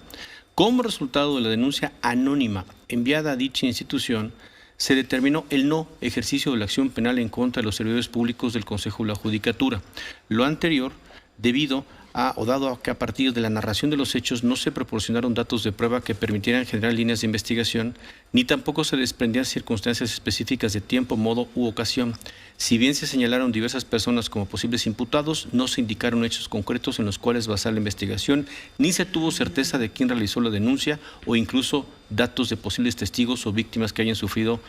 Speaker 3: Como resultado de la denuncia anónima enviada a dicha institución, se determinó el no ejercicio de la acción penal en contra de los servidores públicos del Consejo de la Judicatura. Lo anterior debido dado que a partir de la narración de los hechos no se proporcionaron datos de prueba que permitieran generar líneas de investigación, ni tampoco se desprendían circunstancias específicas de tiempo, modo u ocasión. Si bien se señalaron diversas personas como posibles imputados, no se indicaron hechos concretos en los cuales basar la investigación, ni se tuvo certeza de quién realizó la denuncia o incluso datos de posibles testigos o víctimas que hayan sufrido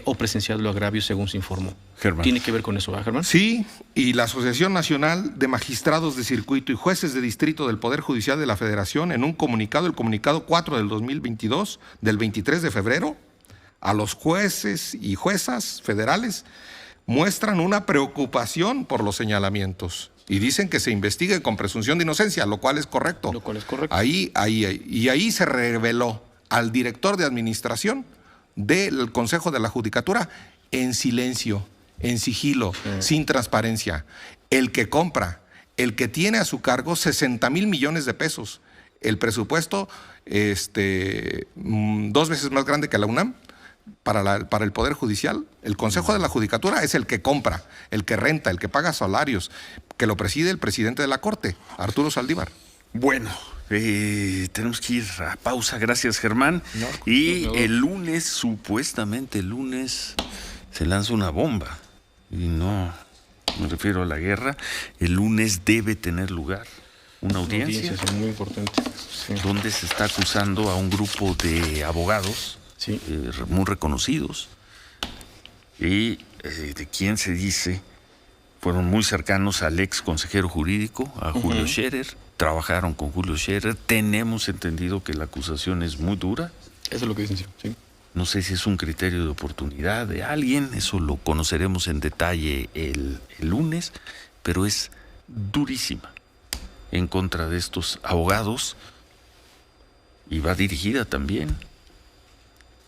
Speaker 3: o presenciado el agravio, según se informó.
Speaker 2: Germán.
Speaker 3: ¿Tiene que ver con eso, ¿verdad, Germán?
Speaker 6: Sí, y la Asociación Nacional de Magistrados de Circuito y Jueces de Distrito del Poder Judicial de la Federación, en un comunicado, el comunicado 4 del 2022, del 23 de febrero, a los jueces y juezas federales, muestran una preocupación por los señalamientos y dicen que se investigue con presunción de inocencia, lo cual es correcto.
Speaker 3: Lo cual es correcto.
Speaker 6: Ahí se reveló al director de administración del Consejo de la Judicatura en silencio, en sigilo, sin transparencia. El que compra, el que tiene a su cargo 60 mil millones de pesos, el presupuesto 2 veces más grande que la UNAM para el Poder Judicial. El Consejo de la Judicatura es el que compra, el que renta, el que paga salarios, que lo preside el presidente de la Corte, Arturo Saldívar.
Speaker 2: Bueno, tenemos que ir a pausa. Gracias, Germán. Y el lunes, supuestamente el lunes, se lanza una bomba. Y no me refiero a la guerra. El lunes debe tener lugar una audiencia.
Speaker 3: Es muy importante. Sí.
Speaker 2: Donde se está acusando a un grupo de abogados muy reconocidos. Y de quien se dice fueron muy cercanos al ex consejero jurídico, a Julio Scherer. Trabajaron con Julio Scherer. Tenemos entendido que la acusación es muy dura.
Speaker 3: Eso es lo que dicen, sí.
Speaker 2: No sé si es un criterio de oportunidad de alguien, eso lo conoceremos en detalle el lunes, pero es durísima en contra de estos abogados y va dirigida también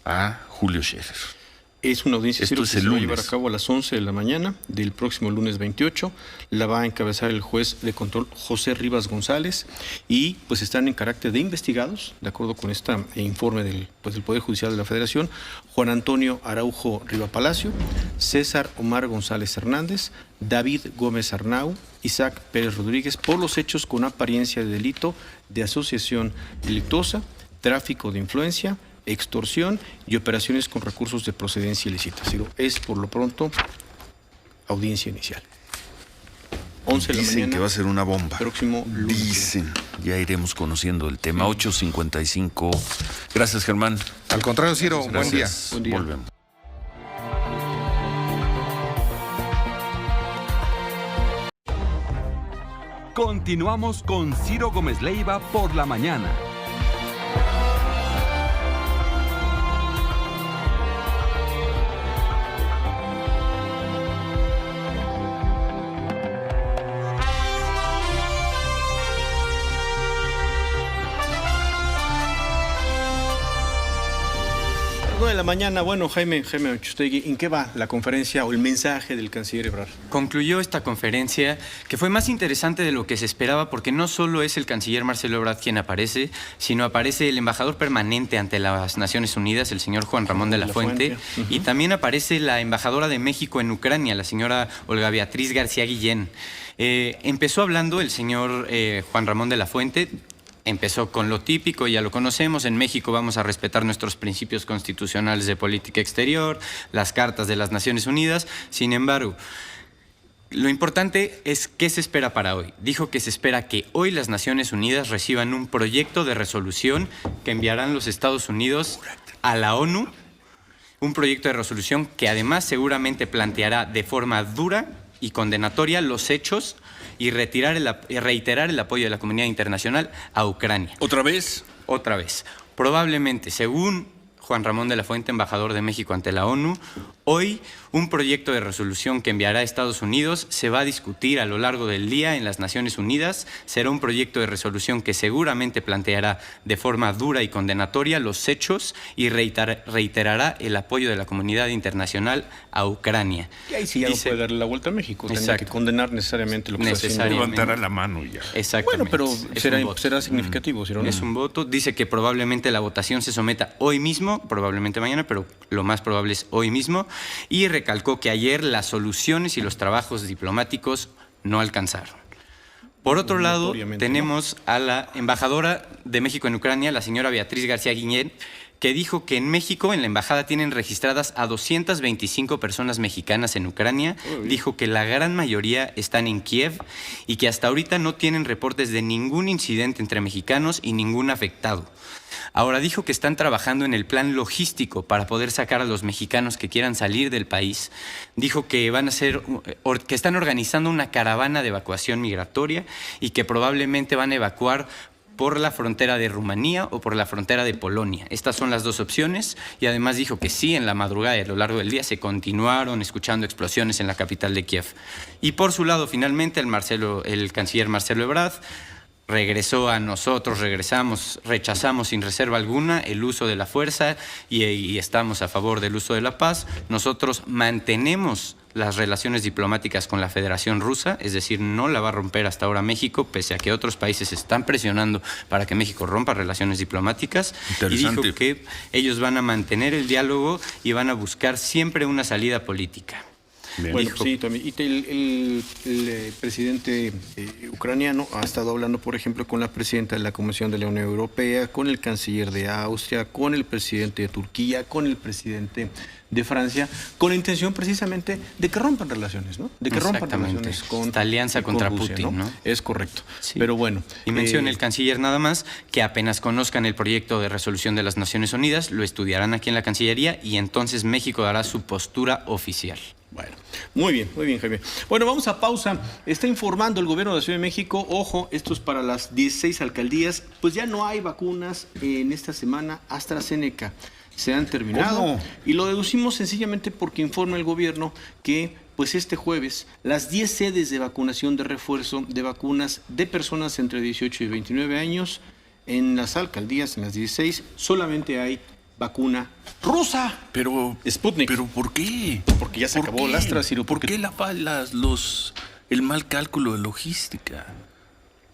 Speaker 2: a Julio Scherer.
Speaker 3: Es una audiencia
Speaker 2: Esto
Speaker 3: que
Speaker 2: es
Speaker 3: se
Speaker 2: el
Speaker 3: va a
Speaker 2: lunes.
Speaker 3: llevar a cabo a las 11 de la mañana del próximo lunes 28. La va a encabezar el juez de control José Rivas González y pues están en carácter de investigados, de acuerdo con este informe del Poder Judicial de la Federación, Juan Antonio Araujo Riva Palacio, César Omar González Hernández, David Gómez Arnau, Isaac Pérez Rodríguez, por los hechos con apariencia de delito de asociación delictuosa, tráfico de influencia, extorsión y operaciones con recursos de procedencia ilícita. Es por lo pronto audiencia inicial. 11 de la
Speaker 2: Dicen
Speaker 3: mañana.
Speaker 2: que va a ser una bomba.
Speaker 3: Próximo lunes.
Speaker 2: Dicen. Ya iremos conociendo el tema. 8:55. Gracias, Germán.
Speaker 6: Al contrario, Ciro, buen día.
Speaker 3: Buen día.
Speaker 2: Volvemos.
Speaker 1: Continuamos con Ciro Gómez Leiva por la mañana.
Speaker 3: De la mañana, bueno, Jaime Uchustegui, ¿en qué va la conferencia o el mensaje del canciller Ebrard?
Speaker 5: Concluyó esta conferencia que fue más interesante de lo que se esperaba porque no solo es el canciller Marcelo Ebrard quien aparece, sino aparece el embajador permanente ante las Naciones Unidas, el señor Juan Ramón de la Fuente, y también aparece la embajadora de México en Ucrania, la señora Olga Beatriz García Guillén. Empezó hablando el señor Juan Ramón de la Fuente. Empezó con lo típico, ya lo conocemos, en México vamos a respetar nuestros principios constitucionales de política exterior, las cartas de las Naciones Unidas. Sin embargo, lo importante es qué se espera para hoy. Dijo que se espera que hoy las Naciones Unidas reciban un proyecto de resolución que enviarán los Estados Unidos a la ONU, un proyecto de resolución que además seguramente planteará de forma dura y condenatoria los hechos y reiterar el apoyo de la comunidad internacional a Ucrania.
Speaker 2: ¿Otra vez?
Speaker 5: Otra vez. Probablemente, según Juan Ramón de la Fuente, embajador de México ante la ONU, hoy un proyecto de resolución que enviará a Estados Unidos se va a discutir a lo largo del día en las Naciones Unidas. Será un proyecto de resolución que seguramente planteará de forma dura y condenatoria los hechos y reiterará el apoyo de la comunidad internacional a Ucrania.
Speaker 3: Y ahí sí ya no puede darle la vuelta a México. Tendrá que condenar necesariamente lo que está haciendo.
Speaker 2: Levantará la mano ya.
Speaker 5: Exactamente.
Speaker 3: Bueno, pero será significativo. ¿Sí, no?
Speaker 5: Es un voto. Dice que probablemente la votación se someta hoy mismo, probablemente mañana, pero lo más probable es hoy mismo. Y recalcó que ayer las soluciones y los trabajos diplomáticos no alcanzaron. Por otro lado,
Speaker 3: Obligatoriamente,
Speaker 5: tenemos a la embajadora de México en Ucrania, la señora Beatriz García Guillén, que dijo que en México, en la embajada, tienen registradas a 225 personas mexicanas en Ucrania. Dijo que la gran mayoría están en Kiev y que hasta ahorita no tienen reportes de ningún incidente entre mexicanos y ningún afectado. Ahora dijo que están trabajando en el plan logístico para poder sacar a los mexicanos que quieran salir del país. Dijo que que están organizando una caravana de evacuación migratoria y que probablemente van a evacuar por la frontera de Rumanía o por la frontera de Polonia. Estas son las dos opciones, y además dijo que sí, en la madrugada y a lo largo del día se continuaron escuchando explosiones en la capital de Kiev. Y por su lado, finalmente, el canciller Marcelo Ebrard regresó a nosotros, rechazamos sin reserva alguna el uso de la fuerza y estamos a favor del uso de la paz. Nosotros mantenemos las relaciones diplomáticas con la Federación Rusa, es decir, no la va a romper hasta ahora México, pese a que otros países están presionando para que México rompa relaciones diplomáticas. Y dijo que ellos van a mantener el diálogo y van a buscar siempre una salida política.
Speaker 3: Bien. Bueno, sí, también. Y el presidente ucraniano ha estado hablando, por ejemplo, con la presidenta de la Comisión de la Unión Europea, con el canciller de Austria, con el presidente de Turquía, con el presidente de Francia, con la intención precisamente de que rompan relaciones, ¿no? De que rompan relaciones con esta alianza contra Rusia, Putin, ¿no? Es correcto. Sí. Pero bueno.
Speaker 5: Y menciona el canciller nada más que apenas conozcan el proyecto de resolución de las Naciones Unidas, lo estudiarán aquí en la Cancillería y entonces México dará su postura oficial.
Speaker 3: Bueno, muy bien, Javier. Bueno, vamos a pausa. Está informando el gobierno de la Ciudad de México, ojo, esto es para las 16 alcaldías, pues ya no hay vacunas en esta semana. AstraZeneca se han terminado. ¿Cómo? Y lo deducimos sencillamente porque informa el gobierno que pues este jueves las 10 sedes de vacunación de refuerzo de vacunas de personas entre 18 y 29 años en las alcaldías, en las 16, solamente hay vacuna rusa.
Speaker 2: Pero
Speaker 3: Sputnik.
Speaker 2: ¿Pero por qué?
Speaker 3: Porque ya se acabó el Astra, Ciro.
Speaker 2: ¿Por qué el mal cálculo de logística?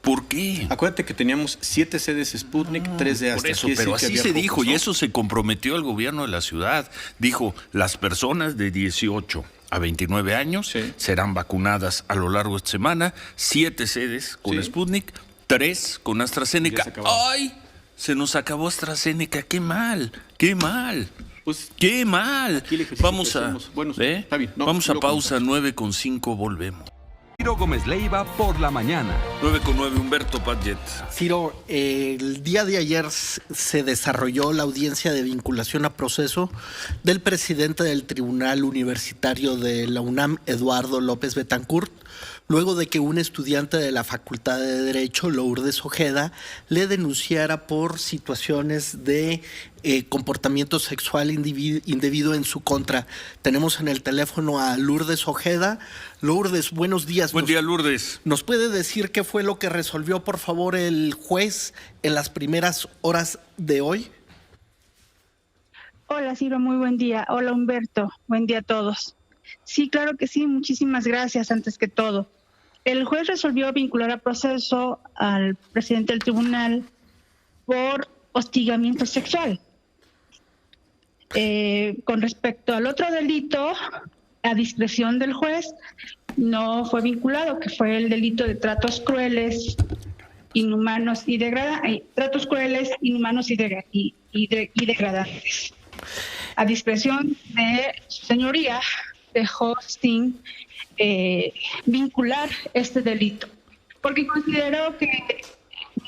Speaker 2: ¿Por qué?
Speaker 3: Acuérdate que teníamos 7 sedes Sputnik, 3 de Astra.
Speaker 2: Por eso, pero así se dijo, y eso se comprometió el gobierno de la ciudad. Dijo, las personas de 18 a 29 años serán vacunadas a lo largo de esta semana, 7 sedes con Sputnik, 3 con AstraZeneca. ¡Ay! Se nos acabó AstraZeneca, qué mal. Pues, qué mal. Vamos a pausa, 9:05, volvemos.
Speaker 1: Ciro Gómez Leiva por la mañana.
Speaker 2: 9:09, Humberto Padget.
Speaker 9: Ciro, el día de ayer se desarrolló la audiencia de vinculación a proceso del presidente del Tribunal Universitario de la UNAM, Eduardo López Betancourt, luego de que un estudiante de la Facultad de Derecho, Lourdes Ojeda, le denunciara por situaciones de comportamiento sexual indebido en su contra. Tenemos en el teléfono a Lourdes Ojeda. Lourdes, buenos días.
Speaker 2: Buen día, Lourdes.
Speaker 9: ¿Nos puede decir qué fue lo que resolvió, por favor, el juez en las primeras horas de hoy?
Speaker 10: Hola, Ciro, muy buen día. Hola, Humberto. Buen día a todos. Sí, claro que sí. Muchísimas gracias, antes que todo. El juez resolvió vincular a proceso al presidente del tribunal por hostigamiento sexual. Con respecto al otro delito, a discreción del juez, no fue vinculado, que fue el delito de tratos crueles, inhumanos y degradantes. A discreción de su señoría, dejó sin vincular este delito, porque consideró que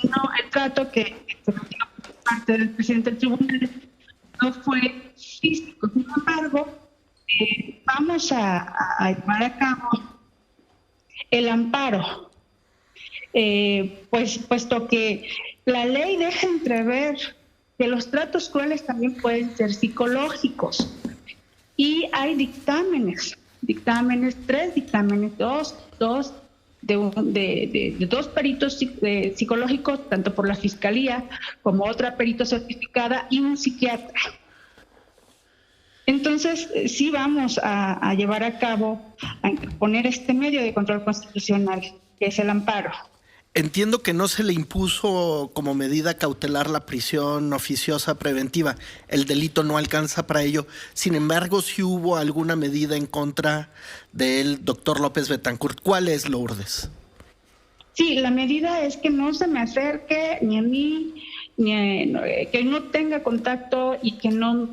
Speaker 10: el trato que se dio por parte del presidente del tribunal no fue físico. Sin embargo, vamos a llevar a cabo el amparo, puesto que la ley deja entrever que los tratos crueles también pueden ser psicológicos. Y hay dictámenes, 3 dictámenes, dos de 2 peritos psicológicos, tanto por la Fiscalía como otra perito certificada y un psiquiatra. Entonces, sí vamos a llevar a cabo, a poner este medio de control constitucional, que es el amparo.
Speaker 9: Entiendo que no se le impuso como medida cautelar la prisión oficiosa preventiva. El delito no alcanza para ello. Sin embargo, sí hubo alguna medida en contra del doctor López Betancourt. ¿Cuál es, Lourdes?
Speaker 10: Sí, la medida es que no se me acerque ni a mí, que no tenga contacto y que no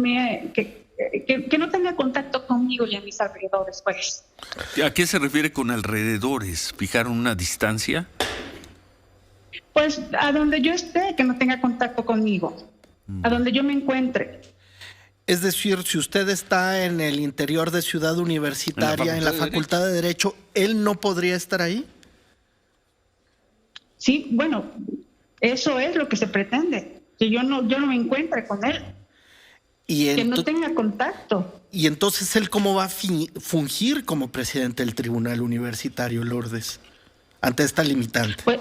Speaker 10: tenga contacto conmigo y a mis alrededores, pues.
Speaker 2: ¿A qué se refiere con alrededores? ¿Fijar una distancia?
Speaker 10: Pues a donde yo esté, que no tenga contacto conmigo, a donde yo me encuentre.
Speaker 9: Es decir, si usted está en el interior de Ciudad Universitaria, en la Facultad de Derecho, ¿él no podría estar ahí?
Speaker 10: Sí, bueno, eso es lo que se pretende, que yo no me encuentre con él, que no tenga contacto.
Speaker 9: ¿Y entonces él cómo va a fungir como presidente del Tribunal Universitario, Lourdes, ante esta limitante?
Speaker 10: Pues,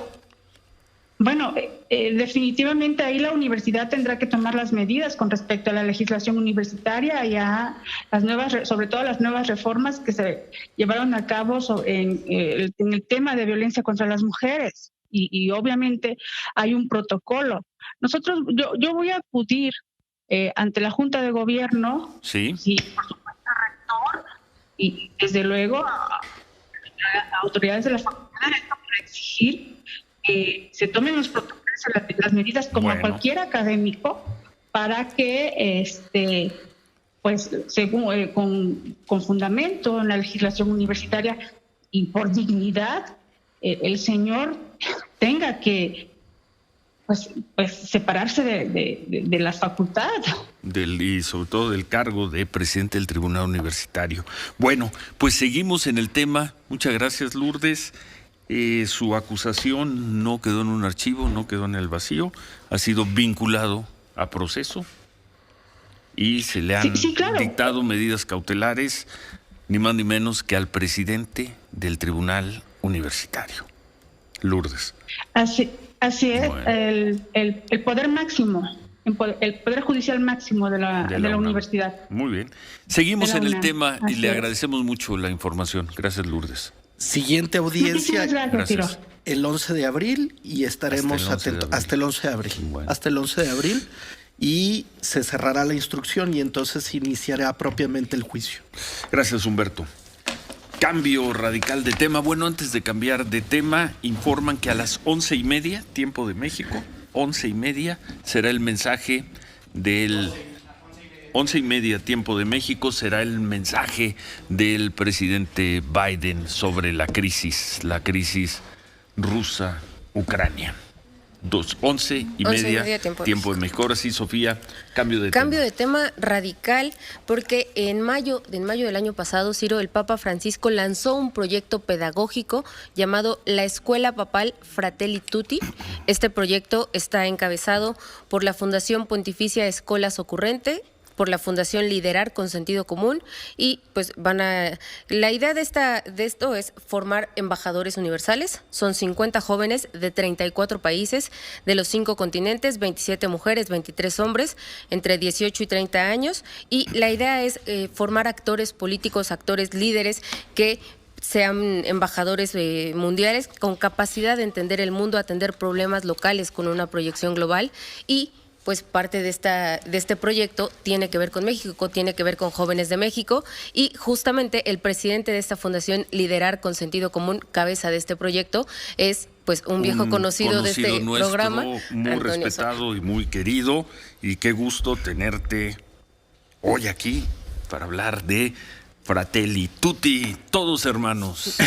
Speaker 10: bueno, definitivamente ahí la universidad tendrá que tomar las medidas con respecto a la legislación universitaria y a las nuevas, sobre todo las nuevas reformas que se llevaron a cabo en el tema de violencia contra las mujeres. Y obviamente hay un protocolo. Yo voy a acudir ante la Junta de Gobierno,
Speaker 2: sí,
Speaker 10: por supuesto, al rector, y desde luego a autoridades de la facultad para exigir que se tomen los protocolos, las medidas como a cualquier académico, para que pues según con fundamento en la legislación universitaria y por dignidad, el señor tenga que pues separarse de la facultad.
Speaker 2: Y sobre todo del cargo de presidente del Tribunal Universitario. Bueno, pues seguimos en el tema. Muchas gracias, Lourdes. Su acusación no quedó en un archivo, no quedó en el vacío, ha sido vinculado a proceso y se le han dictado medidas cautelares, ni más ni menos que al presidente del Tribunal Universitario. Lourdes.
Speaker 10: Así es, bueno. el poder máximo, el poder judicial máximo de la universidad.
Speaker 2: Muy bien. Seguimos en el tema y le agradecemos mucho la información. Gracias, Lourdes.
Speaker 9: Siguiente audiencia,
Speaker 2: gracias.
Speaker 9: El 11 de abril y estaremos hasta el 11 de abril. Bueno. Hasta el 11 de abril y se cerrará la instrucción y entonces iniciará propiamente el juicio.
Speaker 2: Gracias, Humberto. Cambio radical de tema. Bueno, antes de cambiar de tema, informan que a las 11:30, tiempo de México, 11:30, será el mensaje del... 11:30, tiempo de México, será el mensaje del presidente Biden sobre la crisis rusa-Ucrania. 11:30, tiempo de México. Ahora sí, Sofía, cambio de
Speaker 7: tema radical, porque en mayo del año pasado, Ciro, el Papa Francisco lanzó un proyecto pedagógico llamado la Escuela Papal Fratelli Tutti. Este proyecto está encabezado por la Fundación Pontificia Escolas Ocurrente, por la Fundación Liderar con Sentido Común y pues la idea de esto es formar embajadores universales. Son 50 jóvenes de 34 países de los 5 continentes, 27 mujeres, 23 hombres, entre 18 y 30 años y la idea es formar actores políticos, actores líderes que sean embajadores mundiales con capacidad de entender el mundo, atender problemas locales con una proyección global y pues parte de este proyecto tiene que ver con México, tiene que ver con jóvenes de México y justamente el presidente de esta fundación Liderar con Sentido Común, cabeza de este proyecto, es pues un viejo conocido de este programa.
Speaker 2: Muy Antonio respetado y muy querido y qué gusto tenerte hoy aquí para hablar de Fratelli Tutti, todos hermanos.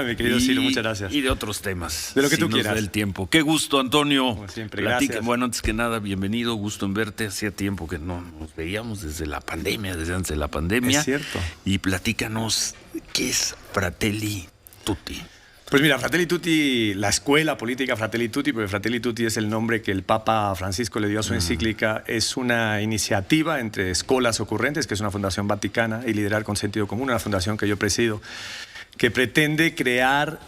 Speaker 11: Mi querido Ciro, muchas gracias.
Speaker 2: Y de otros temas.
Speaker 11: De lo que tú quieras.
Speaker 2: Del tiempo. Qué gusto, Antonio.
Speaker 11: Como siempre, gracias.
Speaker 2: Bueno, antes que nada, bienvenido, gusto en verte. Hacía tiempo que no nos veíamos desde la pandemia, desde antes de la pandemia.
Speaker 11: Es cierto.
Speaker 2: Y platícanos, ¿qué es Fratelli Tutti?
Speaker 11: Pues mira, Fratelli Tutti, la escuela política Fratelli Tutti, porque Fratelli Tutti es el nombre que el Papa Francisco le dio a su encíclica, es una iniciativa entre Escolas Ocurrentes, que es una fundación vaticana, y Liderar con Sentido Común, una fundación que yo presido, que pretende crear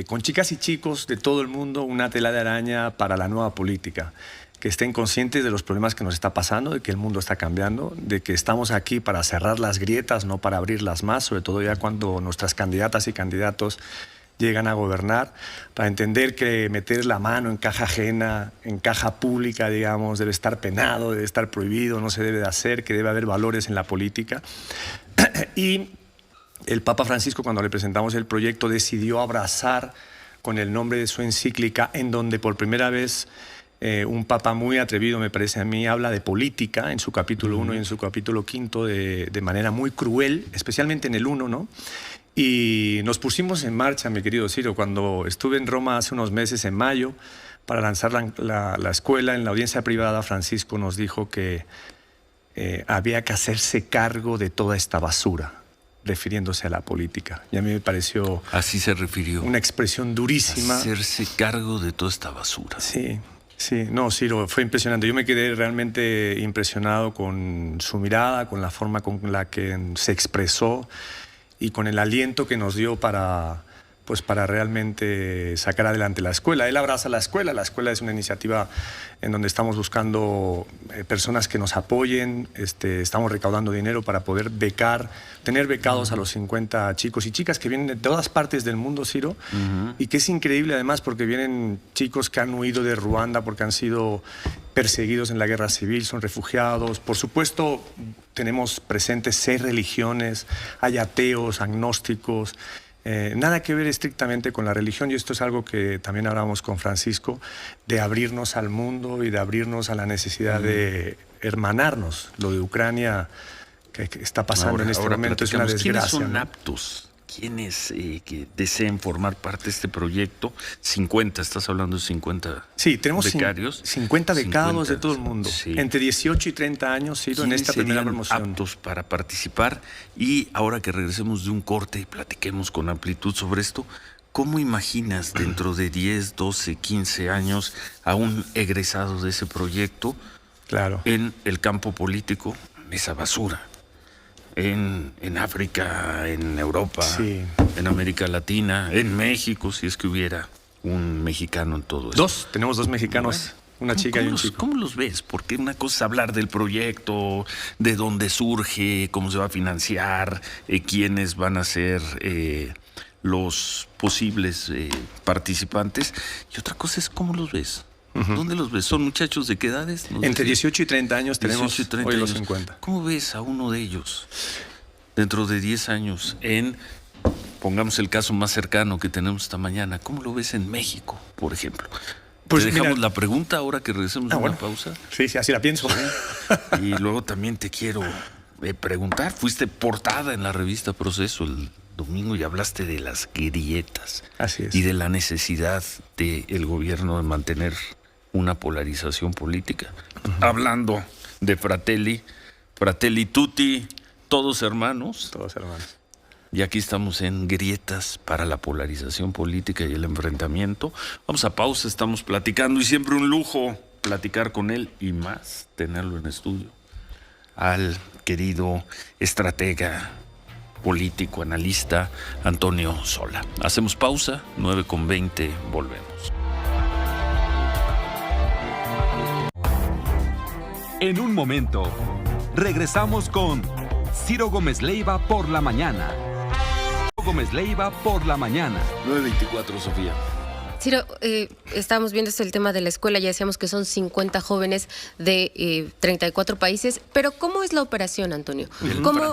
Speaker 11: con chicas y chicos de todo el mundo una tela de araña para la nueva política, que estén conscientes de los problemas que nos está pasando, de que el mundo está cambiando, de que estamos aquí para cerrar las grietas, no para abrirlas más, sobre todo ya cuando nuestras candidatas y candidatos llegan a gobernar, para entender que meter la mano en caja ajena, en caja pública, digamos, debe estar penado, debe estar prohibido, no se debe de hacer, que debe haber valores en la política. Y el Papa Francisco, cuando le presentamos el proyecto, decidió abrazar con el nombre de su encíclica, en donde por primera vez un papa muy atrevido, me parece a mí, habla de política en su capítulo 1 y en su capítulo 5 de manera muy cruel, especialmente en el 1, ¿no? Y nos pusimos en marcha, mi querido Ciro, cuando estuve en Roma hace unos meses, en mayo, para lanzar la escuela. En la audiencia privada, Francisco nos dijo que había que hacerse cargo de toda esta basura, refiriéndose a la política. Y a mí me pareció...
Speaker 2: Así se refirió.
Speaker 11: Una expresión durísima.
Speaker 2: Hacerse cargo de toda esta basura.
Speaker 11: Sí, sí. No, Ciro, fue impresionante. Yo me quedé realmente impresionado con su mirada, con la forma con la que se expresó y con el aliento que nos dio para realmente sacar adelante la escuela. Él abraza la escuela. La escuela es una iniciativa en donde estamos buscando personas que nos apoyen. Estamos recaudando dinero para poder tener becados a los 50 chicos y chicas que vienen de todas partes del mundo, Ciro, y que es increíble además porque vienen chicos que han huido de Ruanda porque han sido perseguidos en la guerra civil, son refugiados. Por supuesto, tenemos presentes 6 religiones, hay ateos, agnósticos, nada que ver estrictamente con la religión, y esto es algo que también hablamos con Francisco, de abrirnos al mundo y de abrirnos a la necesidad de hermanarnos. Lo de Ucrania que está pasando en este momento es una desgracia.
Speaker 2: ¿Quiénes son
Speaker 11: ¿no?
Speaker 2: aptos? ¿Quiénes que deseen formar parte de este proyecto? 50, estás hablando de 50
Speaker 11: sí, tenemos
Speaker 2: becarios.
Speaker 11: 50 becados de todo el mundo,
Speaker 2: sí.
Speaker 11: Entre 18 y 30 años, Ciro, en esta primera promoción.
Speaker 2: Aptos para participar? Y ahora que regresemos de un corte y platiquemos con amplitud sobre esto, ¿cómo imaginas dentro de 10, 12, 15 años a un egresado de ese proyecto en el campo político, esa basura? En África, en Europa, en América Latina, en México, si es que hubiera un mexicano en todo esto.
Speaker 11: Tenemos 2 mexicanos, una chica y un chico.
Speaker 2: ¿Cómo los ves? Porque una cosa es hablar del proyecto, de dónde surge, cómo se va a financiar, quiénes van a ser los posibles participantes, y otra cosa es cómo los ves. ¿Dónde los ves? ¿Son muchachos de qué edades?
Speaker 11: Entre 18 y 30 años tenemos hoy los 50.
Speaker 2: ¿Cómo ves a uno de ellos dentro de 10 años pongamos el caso más cercano que tenemos esta mañana, ¿cómo lo ves en México, por ejemplo? Pues dejamos la pregunta ahora que regresemos de una pausa.
Speaker 11: Sí, así la pienso.
Speaker 2: Y luego también te quiero preguntar, fuiste portada en la revista Proceso el domingo y hablaste de las grietas.
Speaker 11: Así es.
Speaker 2: Y de la necesidad del gobierno de mantener una polarización política. Hablando de Fratelli Tutti, todos hermanos.
Speaker 11: Todos hermanos.
Speaker 2: Y aquí estamos en grietas para la polarización política y el enfrentamiento. Vamos a pausa, estamos platicando y siempre un lujo platicar con él y más tenerlo en estudio. Al querido estratega político, analista Antonio Sola. Hacemos pausa, 9:20, volvemos.
Speaker 1: En un momento, regresamos con Ciro Gómez Leiva por la mañana. Ciro Gómez Leiva por la mañana.
Speaker 2: 9:24, Sofía.
Speaker 7: Ciro, estábamos viendo el tema de la escuela, ya decíamos que son 50 jóvenes de 34 países, pero ¿cómo es la operación, Antonio?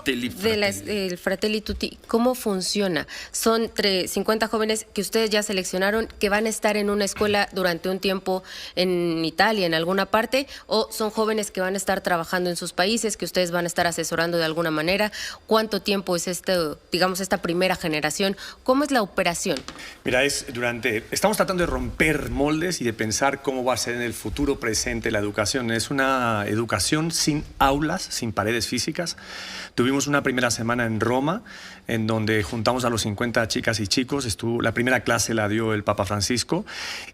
Speaker 7: El Fratelli Tutti, ¿cómo funciona? Son 50 jóvenes que ustedes ya seleccionaron, que van a estar en una escuela durante un tiempo en Italia, en alguna parte, o son jóvenes que van a estar trabajando en sus países, que ustedes van a estar asesorando de alguna manera. ¿Cuánto tiempo es esta primera generación? ¿Cómo es la operación?
Speaker 11: Mira, estamos tratando de romper moldes y de pensar cómo va a ser en el futuro presente la educación. Es una educación sin aulas, sin paredes físicas. Tuvimos una primera semana en Roma, en donde juntamos a los 50 chicas y chicos. La primera clase la dio el Papa Francisco.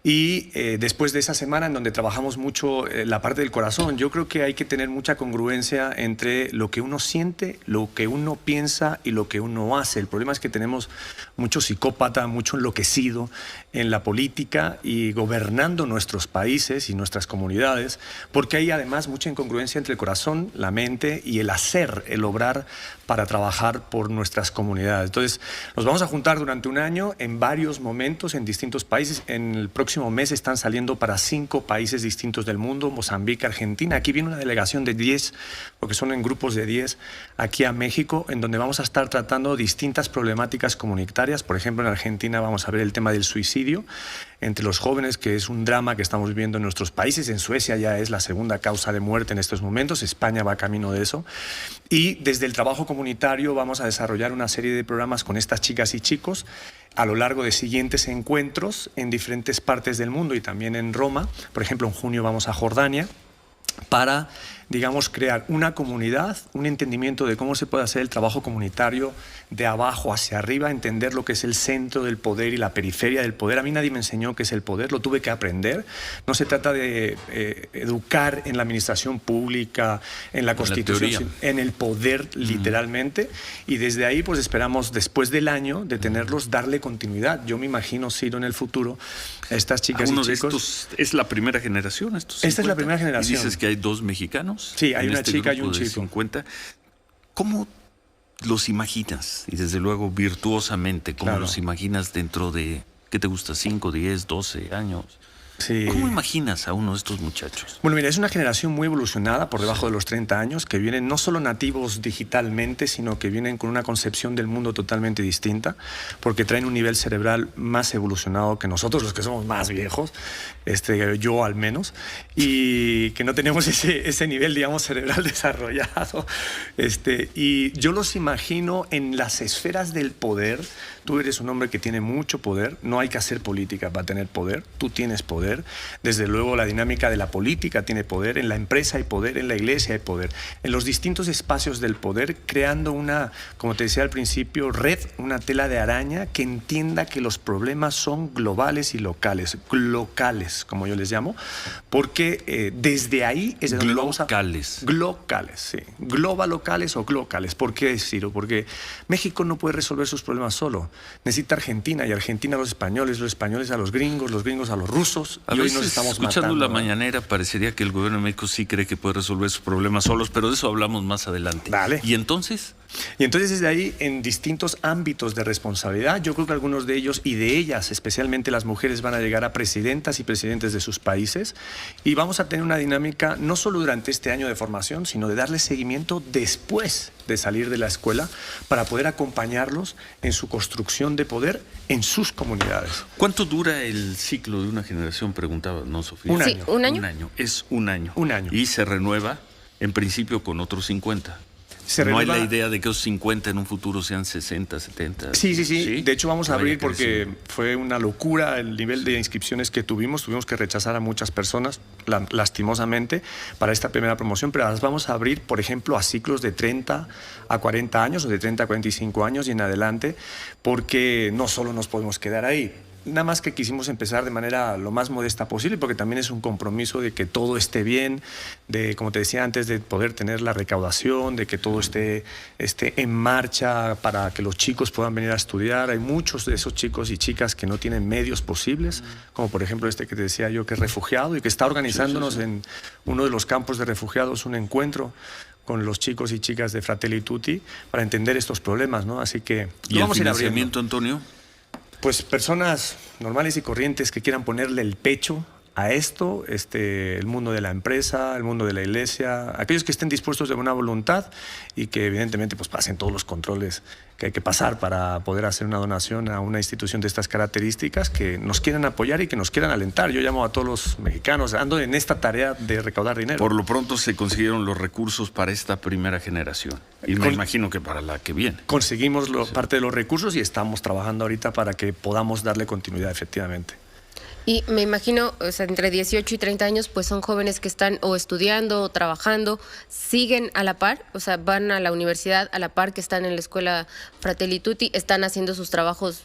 Speaker 11: Y después de esa semana, en donde trabajamos mucho la parte del corazón, yo creo que hay que tener mucha congruencia entre lo que uno siente, lo que uno piensa y lo que uno hace. El problema es que tenemos mucho psicópata, mucho enloquecido en la política política y gobernando nuestros países y nuestras comunidades, porque hay además mucha incongruencia entre el corazón, la mente y el hacer, el obrar para trabajar por nuestras comunidades. Entonces, nos vamos a juntar durante un año en varios momentos en distintos países. En el próximo mes están saliendo para 5 países distintos del mundo, Mozambique, Argentina. Aquí viene una delegación de 10, porque son en grupos de 10, aquí a México, en donde vamos a estar tratando distintas problemáticas comunitarias. Por ejemplo, en Argentina vamos a ver el tema del suicidio entre los jóvenes, que es un drama que estamos viviendo en nuestros países. En Suecia ya es la segunda causa de muerte en estos momentos. España va camino de eso. Y desde el trabajo comunitario vamos a desarrollar una serie de programas con estas chicas y chicos a lo largo de siguientes encuentros en diferentes partes del mundo y también en Roma. Por ejemplo, en junio vamos a Jordania para, digamos, crear una comunidad, un entendimiento de cómo se puede hacer el trabajo comunitario de abajo hacia arriba, entender lo que es el centro del poder y la periferia del poder. A mí nadie me enseñó qué es el poder, lo tuve que aprender. No se trata de educar en la administración pública, en la Constitución, en el poder literalmente. Y desde ahí pues esperamos, después del año de tenerlos, darle continuidad. Yo me imagino, Ciro, en el futuro, estas chicas y chicos...
Speaker 2: De estos es la primera generación, estos 50.
Speaker 11: Esta es la primera generación.
Speaker 2: ¿Y dices que hay 2 mexicanos?
Speaker 11: Sí, hay una chica y un chico.
Speaker 2: 50. ¿Cómo los imaginas? Y desde luego virtuosamente, ¿cómo los imaginas dentro de, qué te gusta, 5, 10, 12 años?
Speaker 11: Sí.
Speaker 2: ¿Cómo imaginas a uno de estos muchachos?
Speaker 11: Bueno, mira, es una generación muy evolucionada por debajo de los 30 años, que vienen no solo nativos digitalmente, sino que vienen con una concepción del mundo totalmente distinta, porque traen un nivel cerebral más evolucionado que nosotros, los que somos más viejos, yo al menos, y que no tenemos ese nivel, digamos, cerebral desarrollado. Y yo los imagino en las esferas del poder. Tú eres un hombre que tiene mucho poder, no hay que hacer política para tener poder, tú tienes poder. Desde luego la dinámica de la política tiene poder, en la empresa hay poder, en la iglesia hay poder. En los distintos espacios del poder, creando una, como te decía al principio, red, una tela de araña que entienda que los problemas son globales y locales, como yo les llamo, porque desde ahí es de donde vamos a... Glocales, sí. Locales o glocales. ¿Por qué, Ciro? Porque México no puede resolver sus problemas solo. Necesita Argentina, y Argentina a los españoles a los gringos a los rusos.
Speaker 2: A veces, nos estamos escuchando matando, la mañanera, parecería que el gobierno de México sí cree que puede resolver sus problemas solos, pero de eso hablamos más adelante.
Speaker 11: Vale.
Speaker 2: ¿Y entonces?
Speaker 11: Y entonces desde ahí, en distintos ámbitos de responsabilidad, yo creo que algunos de ellos y de ellas, especialmente las mujeres, van a llegar a presidentas y presidentes de sus países, y vamos a tener una dinámica no solo durante este año de formación, sino de darles seguimiento después de salir de la escuela para poder acompañarlos en su construcción de poder en sus comunidades.
Speaker 2: ¿Cuánto dura el ciclo de una generación? Preguntaba, ¿no, Sofía?
Speaker 11: Un año.
Speaker 7: ¿Un año?
Speaker 2: Un año. Es un año.
Speaker 11: Un año.
Speaker 2: Y se renueva, en principio, con otros 50. No hay la idea de que esos 50 en un futuro sean 60, 70.
Speaker 11: Sí. De hecho, vamos a abrir porque fue una locura el nivel de inscripciones que tuvimos. Tuvimos que rechazar a muchas personas, lastimosamente, para esta primera promoción, pero las vamos a abrir, por ejemplo, a ciclos de 30 a 40 años o de 30 a 45 años y en adelante, porque no solo nos podemos quedar ahí. Nada más que quisimos empezar de manera lo más modesta posible, porque también es un compromiso de que todo esté bien, de, como te decía antes, de poder tener la recaudación, de que todo esté en marcha para que los chicos puedan venir a estudiar. Hay muchos de esos chicos y chicas que no tienen medios posibles, como por ejemplo que te decía yo, que es refugiado y que está organizándonos en uno de los campos de refugiados un encuentro con los chicos y chicas de Fratelli Tutti para entender estos problemas, ¿no? Así que...
Speaker 2: ¿Y el financiamiento, Antonio?
Speaker 11: Pues personas normales y corrientes que quieran ponerle el pecho a esto, el mundo de la empresa, el mundo de la iglesia, aquellos que estén dispuestos de buena voluntad y que evidentemente pues pasen todos los controles que hay que pasar para poder hacer una donación a una institución de estas características, que nos quieran apoyar y que nos quieran alentar. Yo llamo a todos los mexicanos, ando en esta tarea de recaudar dinero.
Speaker 2: Por lo pronto se consiguieron los recursos para esta primera generación y me imagino que para la que viene.
Speaker 11: Conseguimos parte de los recursos y estamos trabajando ahorita para que podamos darle continuidad efectivamente.
Speaker 7: Y me imagino, o sea, entre 18 y 30 años, pues son jóvenes que están o estudiando o trabajando, siguen a la par, o sea, van a la universidad a la par que están en la escuela Fratelli Tutti, están haciendo sus trabajos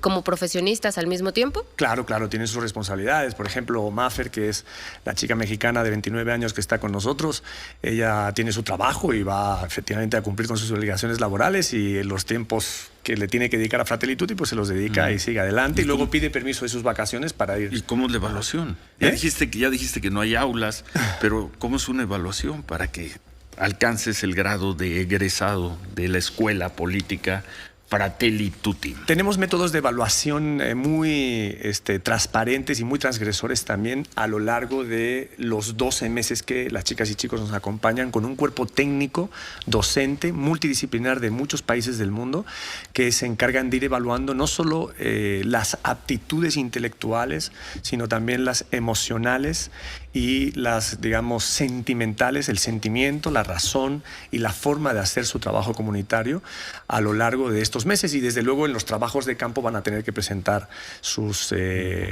Speaker 7: como profesionistas al mismo tiempo?
Speaker 11: Claro, tienen sus responsabilidades. Por ejemplo, Mafer, que es la chica mexicana de 29 años que está con nosotros, ella tiene su trabajo y va efectivamente a cumplir con sus obligaciones laborales, y en los tiempos que le tiene que dedicar a Fratelli Tutti, pues se los dedica y sigue adelante, y luego pide permiso de sus vacaciones para ir.
Speaker 2: ¿Y cómo es la evaluación? Ya dijiste que no hay aulas, pero ¿cómo es una evaluación para que alcances el grado de egresado de la escuela política Fratelli Tutti?
Speaker 11: Tenemos métodos de evaluación muy transparentes y muy transgresores también a lo largo de los 12 meses que las chicas y chicos nos acompañan, con un cuerpo técnico, docente, multidisciplinar de muchos países del mundo, que se encargan de ir evaluando no solo las aptitudes intelectuales, sino también las emocionales y las, digamos, sentimentales, el sentimiento, la razón y la forma de hacer su trabajo comunitario a lo largo de estos meses. Y desde luego en los trabajos de campo van a tener que presentar sus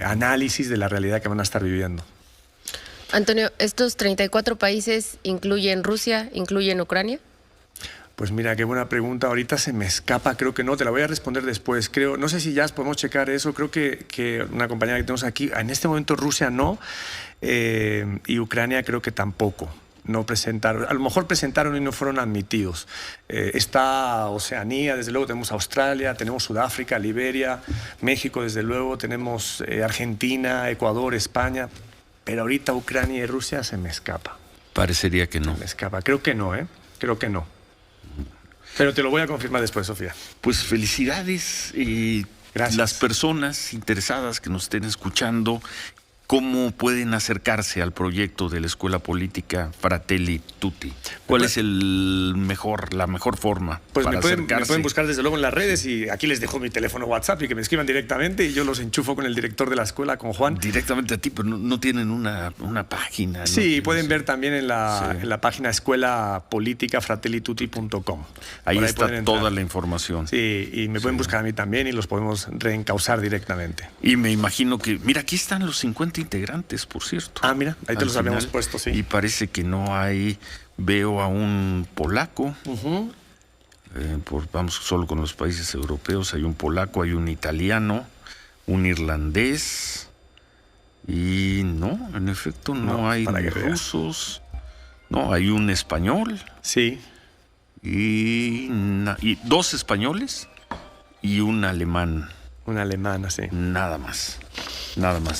Speaker 11: análisis de la realidad que van a estar viviendo.
Speaker 7: Antonio, ¿estos 34 países incluyen Rusia, incluyen Ucrania?
Speaker 11: Pues mira, qué buena pregunta. Ahorita se me escapa, creo que no. Te la voy a responder después. No sé si ya podemos checar eso. Creo que una compañera que tenemos aquí, en este momento Rusia no, y Ucrania creo que tampoco. No presentaron, a lo mejor presentaron y no fueron admitidos. Está Oceanía, desde luego tenemos Australia, tenemos Sudáfrica, Liberia, México, desde luego, tenemos Argentina, Ecuador, España, pero ahorita Ucrania y Rusia se me escapa.
Speaker 2: Parecería que no.
Speaker 11: Se me escapa. Creo que no, creo que no. Pero te lo voy a confirmar después, Sofía.
Speaker 2: Pues felicidades, y
Speaker 11: gracias.
Speaker 2: Las personas interesadas que nos estén escuchando, ¿cómo pueden acercarse al proyecto de la Escuela Política Fratelli Tutti? ¿Cuál es la mejor forma
Speaker 11: pues
Speaker 2: para acercarse?
Speaker 11: Me pueden buscar desde luego en las redes, y aquí les dejo mi teléfono WhatsApp y que me escriban directamente, y yo los enchufo con el director de la escuela, con Juan.
Speaker 2: Directamente a ti, pero no tienen una página.
Speaker 11: Sí,
Speaker 2: ¿no?
Speaker 11: pueden ver también en la página escuelapoliticafratellitutti.com.
Speaker 2: Ahí está toda la información.
Speaker 11: Sí, y me pueden buscar a mí también y los podemos reencauzar directamente.
Speaker 2: Y me imagino que, mira, aquí están los 50 integrantes, por cierto.
Speaker 11: Ah, mira, ahí te los habíamos puesto, sí.
Speaker 2: Y parece que no hay, veo a un polaco, vamos solo con los países europeos, hay un polaco, hay un italiano, un irlandés, y no, en efecto no hay rusos, no, hay un español.
Speaker 11: Sí.
Speaker 2: Y dos españoles y un alemán.
Speaker 11: Un alemán, sí.
Speaker 2: Nada más,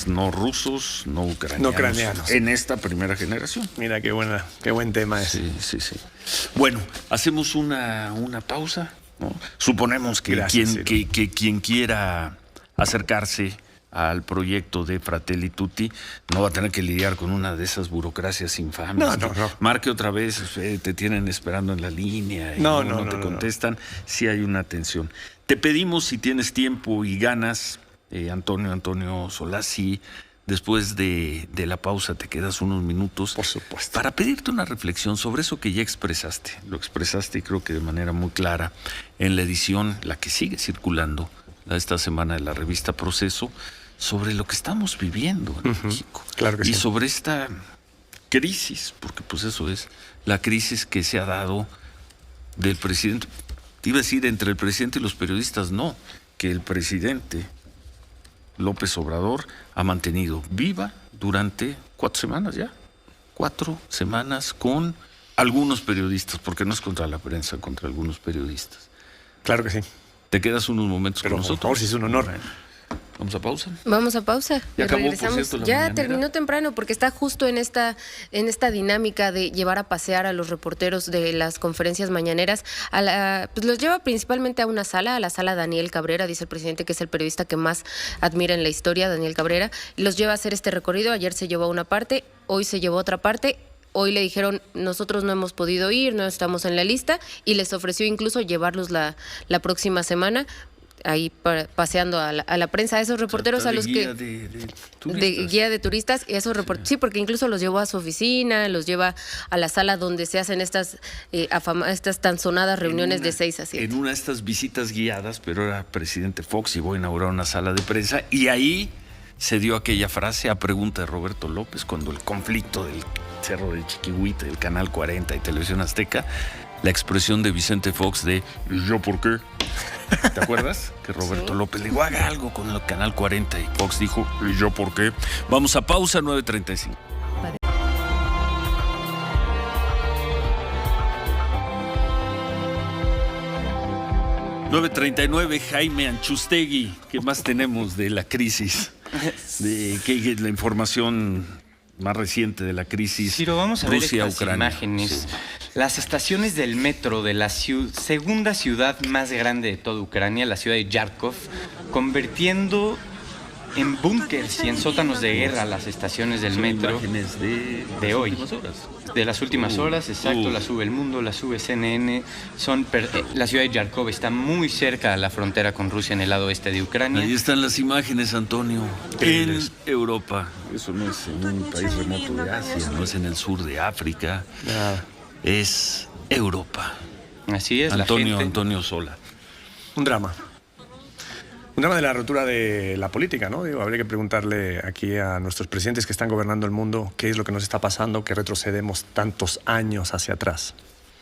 Speaker 2: no rusos, no ucranianos.
Speaker 11: No ucranianos.
Speaker 2: En esta primera generación.
Speaker 11: Mira qué buen tema es.
Speaker 2: Sí. Bueno, hacemos una pausa, ¿no? Suponemos que quien quiera acercarse al proyecto de Fratelli Tutti no va a tener que lidiar con una de esas burocracias infames.
Speaker 11: No.
Speaker 2: Marque otra vez, te tienen esperando en la línea y no te contestan. Sí hay una atención. Te pedimos, si tienes tiempo y ganas, Antonio Solás, si después de la pausa te quedas unos minutos,
Speaker 11: por supuesto,
Speaker 2: para pedirte una reflexión sobre eso que ya expresaste. Lo expresaste, y creo que de manera muy clara, en la edición, la que sigue circulando esta semana de la revista Proceso, sobre lo que estamos viviendo en México.
Speaker 11: Claro que sí.
Speaker 2: Y sobre esta crisis, porque pues eso es, la crisis que se ha dado del presidente. Te iba a decir entre el presidente y los periodistas, no, que el presidente López Obrador ha mantenido viva durante 4 semanas ya. 4 semanas con algunos periodistas, porque no es contra la prensa, contra algunos periodistas.
Speaker 11: Claro que sí.
Speaker 2: ¿Te quedas unos momentos con nosotros?
Speaker 11: Por favor, si es un honor.
Speaker 2: ¿Vamos a pausa?
Speaker 7: Vamos a pausa.
Speaker 2: ¿Ya acabó,
Speaker 7: regresamos?
Speaker 2: por cierto,
Speaker 7: Ya terminó temprano, porque está justo en esta dinámica de llevar a pasear a los reporteros de las conferencias mañaneras. Pues los lleva principalmente a una sala, a la sala Daniel Cabrera, dice el presidente que es el periodista que más admira en la historia, Daniel Cabrera. Los lleva a hacer este recorrido. Ayer se llevó a una parte, hoy se llevó a otra parte. Hoy le dijeron, nosotros no hemos podido ir, no estamos en la lista, y les ofreció incluso llevarlos la próxima semana, ahí paseando a la prensa, a esos reporteros, a los
Speaker 2: guía
Speaker 7: que...
Speaker 2: de
Speaker 7: guía de turistas, y esos reporteros, sí, porque incluso los llevó a su oficina, los lleva a la sala donde se hacen estas tan sonadas reuniones de 6 a 7.
Speaker 2: En una de estas visitas guiadas, pero era presidente Fox y voy a inaugurar una sala de prensa, y ahí se dio aquella frase a pregunta de Roberto López cuando el conflicto del Cerro del Chiquihuite, del Canal 40 y Televisión Azteca, la expresión de Vicente Fox de ¿y yo por qué? ¿Te acuerdas? Que Roberto López le dijo, haga algo con el Canal 40 y Fox dijo, ¿y yo por qué? Vamos a pausa, 9:35. 9:39, Jaime Anchustegui. ¿Qué más tenemos de la crisis? ¿Qué la información más reciente de la crisis?
Speaker 5: Ciro, vamos a ver estas
Speaker 2: Rusia-Ucrania.
Speaker 5: imágenes. Sí. Las estaciones del metro de la segunda ciudad más grande de toda Ucrania, la ciudad de Yarkov, convirtiendo en búnkers y en sótanos de guerra las estaciones del metro
Speaker 2: imágenes
Speaker 5: de hoy.
Speaker 2: Horas.
Speaker 5: De las últimas horas, exacto, la sube El Mundo, la sube CNN. La ciudad de Yarkov está muy cerca a la frontera con Rusia en el lado oeste de Ucrania.
Speaker 2: Ahí están las imágenes, Antonio, en Europa. Eso no es en un país remoto de Asia, no es en el sur de África, es Europa.
Speaker 5: Así es,
Speaker 2: Antonio Sola.
Speaker 11: Un drama. Un drama de la ruptura de la política, ¿no? Habría que preguntarle aquí a nuestros presidentes que están gobernando el mundo qué es lo que nos está pasando, que retrocedemos tantos años hacia atrás.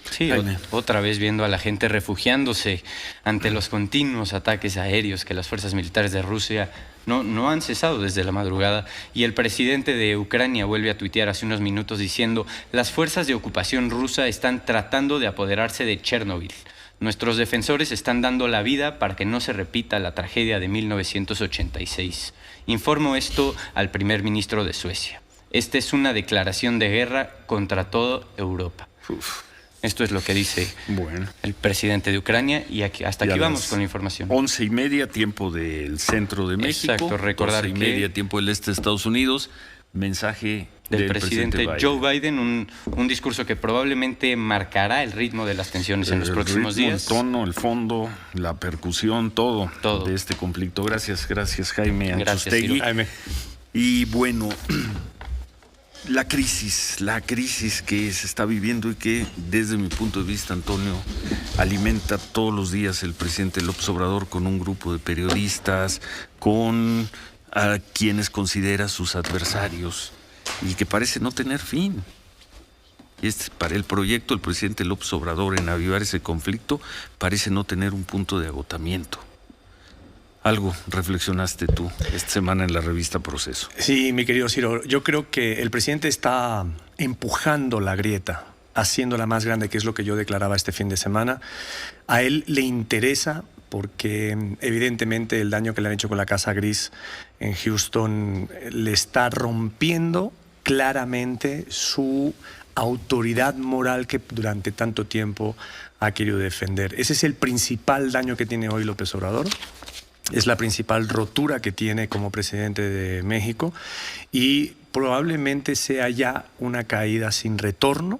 Speaker 5: Sí, otra vez viendo a la gente refugiándose ante los continuos ataques aéreos que las fuerzas militares de Rusia no han cesado desde la madrugada. Y el presidente de Ucrania vuelve a tuitear hace unos minutos diciendo: las fuerzas de ocupación rusa están tratando de apoderarse de Chernobyl. Nuestros defensores están dando la vida para que no se repita la tragedia de 1986. Informo esto al primer ministro de Suecia. Esta es una declaración de guerra contra toda Europa. Esto es lo que dice el presidente de Ucrania y hasta aquí vamos con la información.
Speaker 2: 11:30, tiempo del centro de México.
Speaker 5: Exacto, recordar
Speaker 2: 12:30, tiempo del este de Estados Unidos. Mensaje
Speaker 5: del presidente Joe Biden, un discurso que probablemente marcará el ritmo de las tensiones en los próximos días.
Speaker 2: El tono, el fondo, la percusión, todo de este conflicto. Gracias Jaime Anchustegui.
Speaker 11: Jaime.
Speaker 2: Y bueno, la crisis que se está viviendo y que desde mi punto de vista, Antonio, alimenta todos los días el presidente López Obrador con un grupo de periodistas, con a quienes considera sus adversarios y que parece no tener fin. Y para el proyecto del presidente López Obrador en avivar ese conflicto parece no tener un punto de agotamiento. Algo reflexionaste tú esta semana en la revista Proceso.
Speaker 11: Sí, mi querido Ciro, yo creo que el presidente está empujando la grieta, haciéndola más grande, que es lo que yo declaraba este fin de semana. A él le interesa porque evidentemente el daño que le han hecho con la Casa Gris en Houston le está rompiendo claramente su autoridad moral que durante tanto tiempo ha querido defender. Ese es el principal daño que tiene hoy López Obrador. Es la principal rotura que tiene como presidente de México y probablemente sea ya una caída sin retorno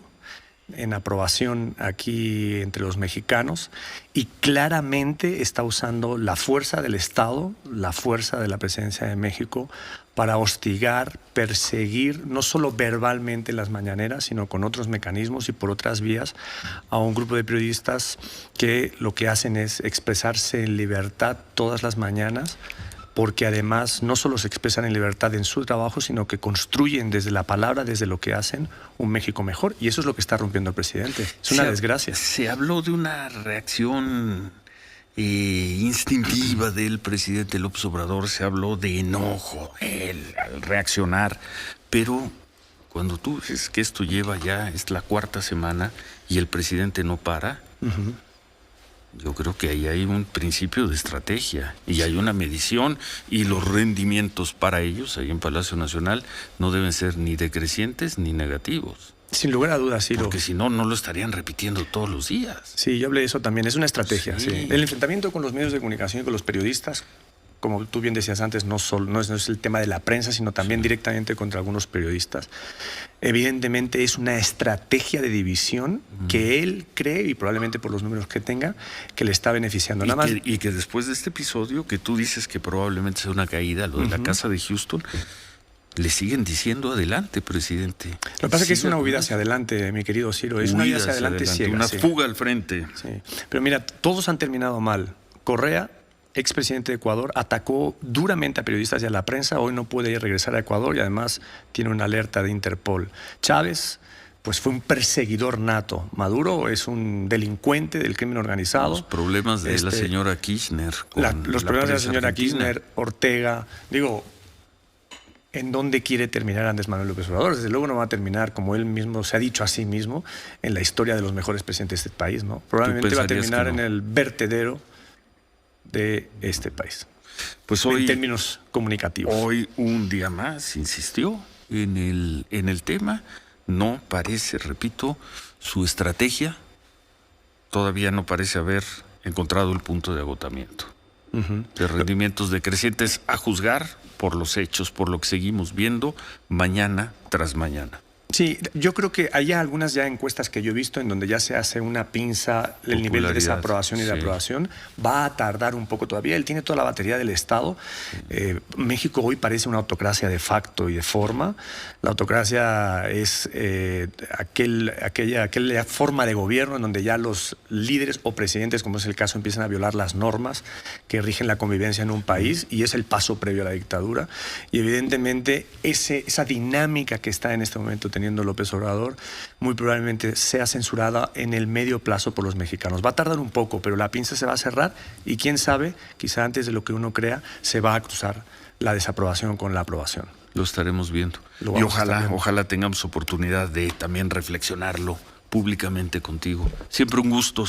Speaker 11: en aprobación aquí entre los mexicanos y claramente está usando la fuerza del Estado, la fuerza de la presidencia de México para hostigar, perseguir, no solo verbalmente en las mañaneras, sino con otros mecanismos y por otras vías a un grupo de periodistas que lo que hacen es expresarse en libertad todas las mañanas, porque además no solo se expresan en libertad en su trabajo, sino que construyen desde la palabra, desde lo que hacen, un México mejor. Y eso es lo que está rompiendo el presidente. Es una desgracia.
Speaker 2: Se habló de una reacción instintiva del presidente López Obrador, se habló de enojo, al reaccionar, pero cuando tú dices que esto lleva ya, es la cuarta semana y el presidente no para, yo creo que ahí hay un principio de estrategia y hay una medición y los rendimientos para ellos ahí en Palacio Nacional no deben ser ni decrecientes ni negativos.
Speaker 11: Sin lugar a dudas, Ciro.
Speaker 2: Porque si no, no lo estarían repitiendo todos los días.
Speaker 11: Sí, yo hablé de eso también. Es una estrategia.
Speaker 2: Sí.
Speaker 11: Sí. El enfrentamiento con los medios de comunicación y con los periodistas, como tú bien decías antes, no es el tema de la prensa, sino también directamente contra algunos periodistas. Evidentemente es una estrategia de división que él cree, y probablemente por los números que tenga, que le está beneficiando.
Speaker 2: Y que después de este episodio, que tú dices que probablemente sea una caída, lo de la casa de Houston, le siguen diciendo adelante, presidente.
Speaker 11: Lo que pasa es que es una huida hacia adelante, mi querido Ciro. Es una huida hacia adelante ciega.
Speaker 2: Una fuga al frente.
Speaker 11: Sí. Pero mira, todos han terminado mal. Correa expresidente de Ecuador, atacó duramente a periodistas y a la prensa. Hoy no puede regresar a Ecuador y además tiene una alerta de Interpol. Chávez, pues fue un perseguidor nato. Maduro es un delincuente del crimen organizado.
Speaker 2: Los problemas de la señora Kirchner.
Speaker 11: Los problemas de la señora Kirchner, Ortega. Digo, ¿en dónde quiere terminar Andrés Manuel López Obrador? Desde luego no va a terminar, como él mismo se ha dicho a sí mismo, en la historia de los mejores presidentes de este país, ¿no? Probablemente va a terminar en el vertedero de este país.
Speaker 2: Pues hoy,
Speaker 11: en términos comunicativos.
Speaker 2: Hoy un día más insistió en el tema. No parece, repito, su estrategia todavía no parece haber encontrado el punto de agotamiento. De rendimientos decrecientes a juzgar por los hechos, por lo que seguimos viendo mañana tras mañana.
Speaker 11: Sí, yo creo que hay algunas ya encuestas que yo he visto en donde ya se hace una pinza el nivel de desaprobación y de aprobación. Va a tardar un poco todavía. Él tiene toda la batería del Estado. México hoy parece una autocracia de facto y de forma. La autocracia es aquella forma de gobierno en donde ya los líderes o presidentes, como es el caso, empiezan a violar las normas que rigen la convivencia en un país, y es el paso previo a la dictadura. Y evidentemente esa dinámica que está en este momento teniendo López Obrador muy probablemente sea censurada en el medio plazo por los mexicanos. Va a tardar un poco, pero la pinza se va a cerrar y quién sabe, quizá antes de lo que uno crea, se va a cruzar la desaprobación con la aprobación.
Speaker 2: Lo estaremos viendo. Y ojalá tengamos oportunidad de también reflexionarlo públicamente contigo. Siempre un gusto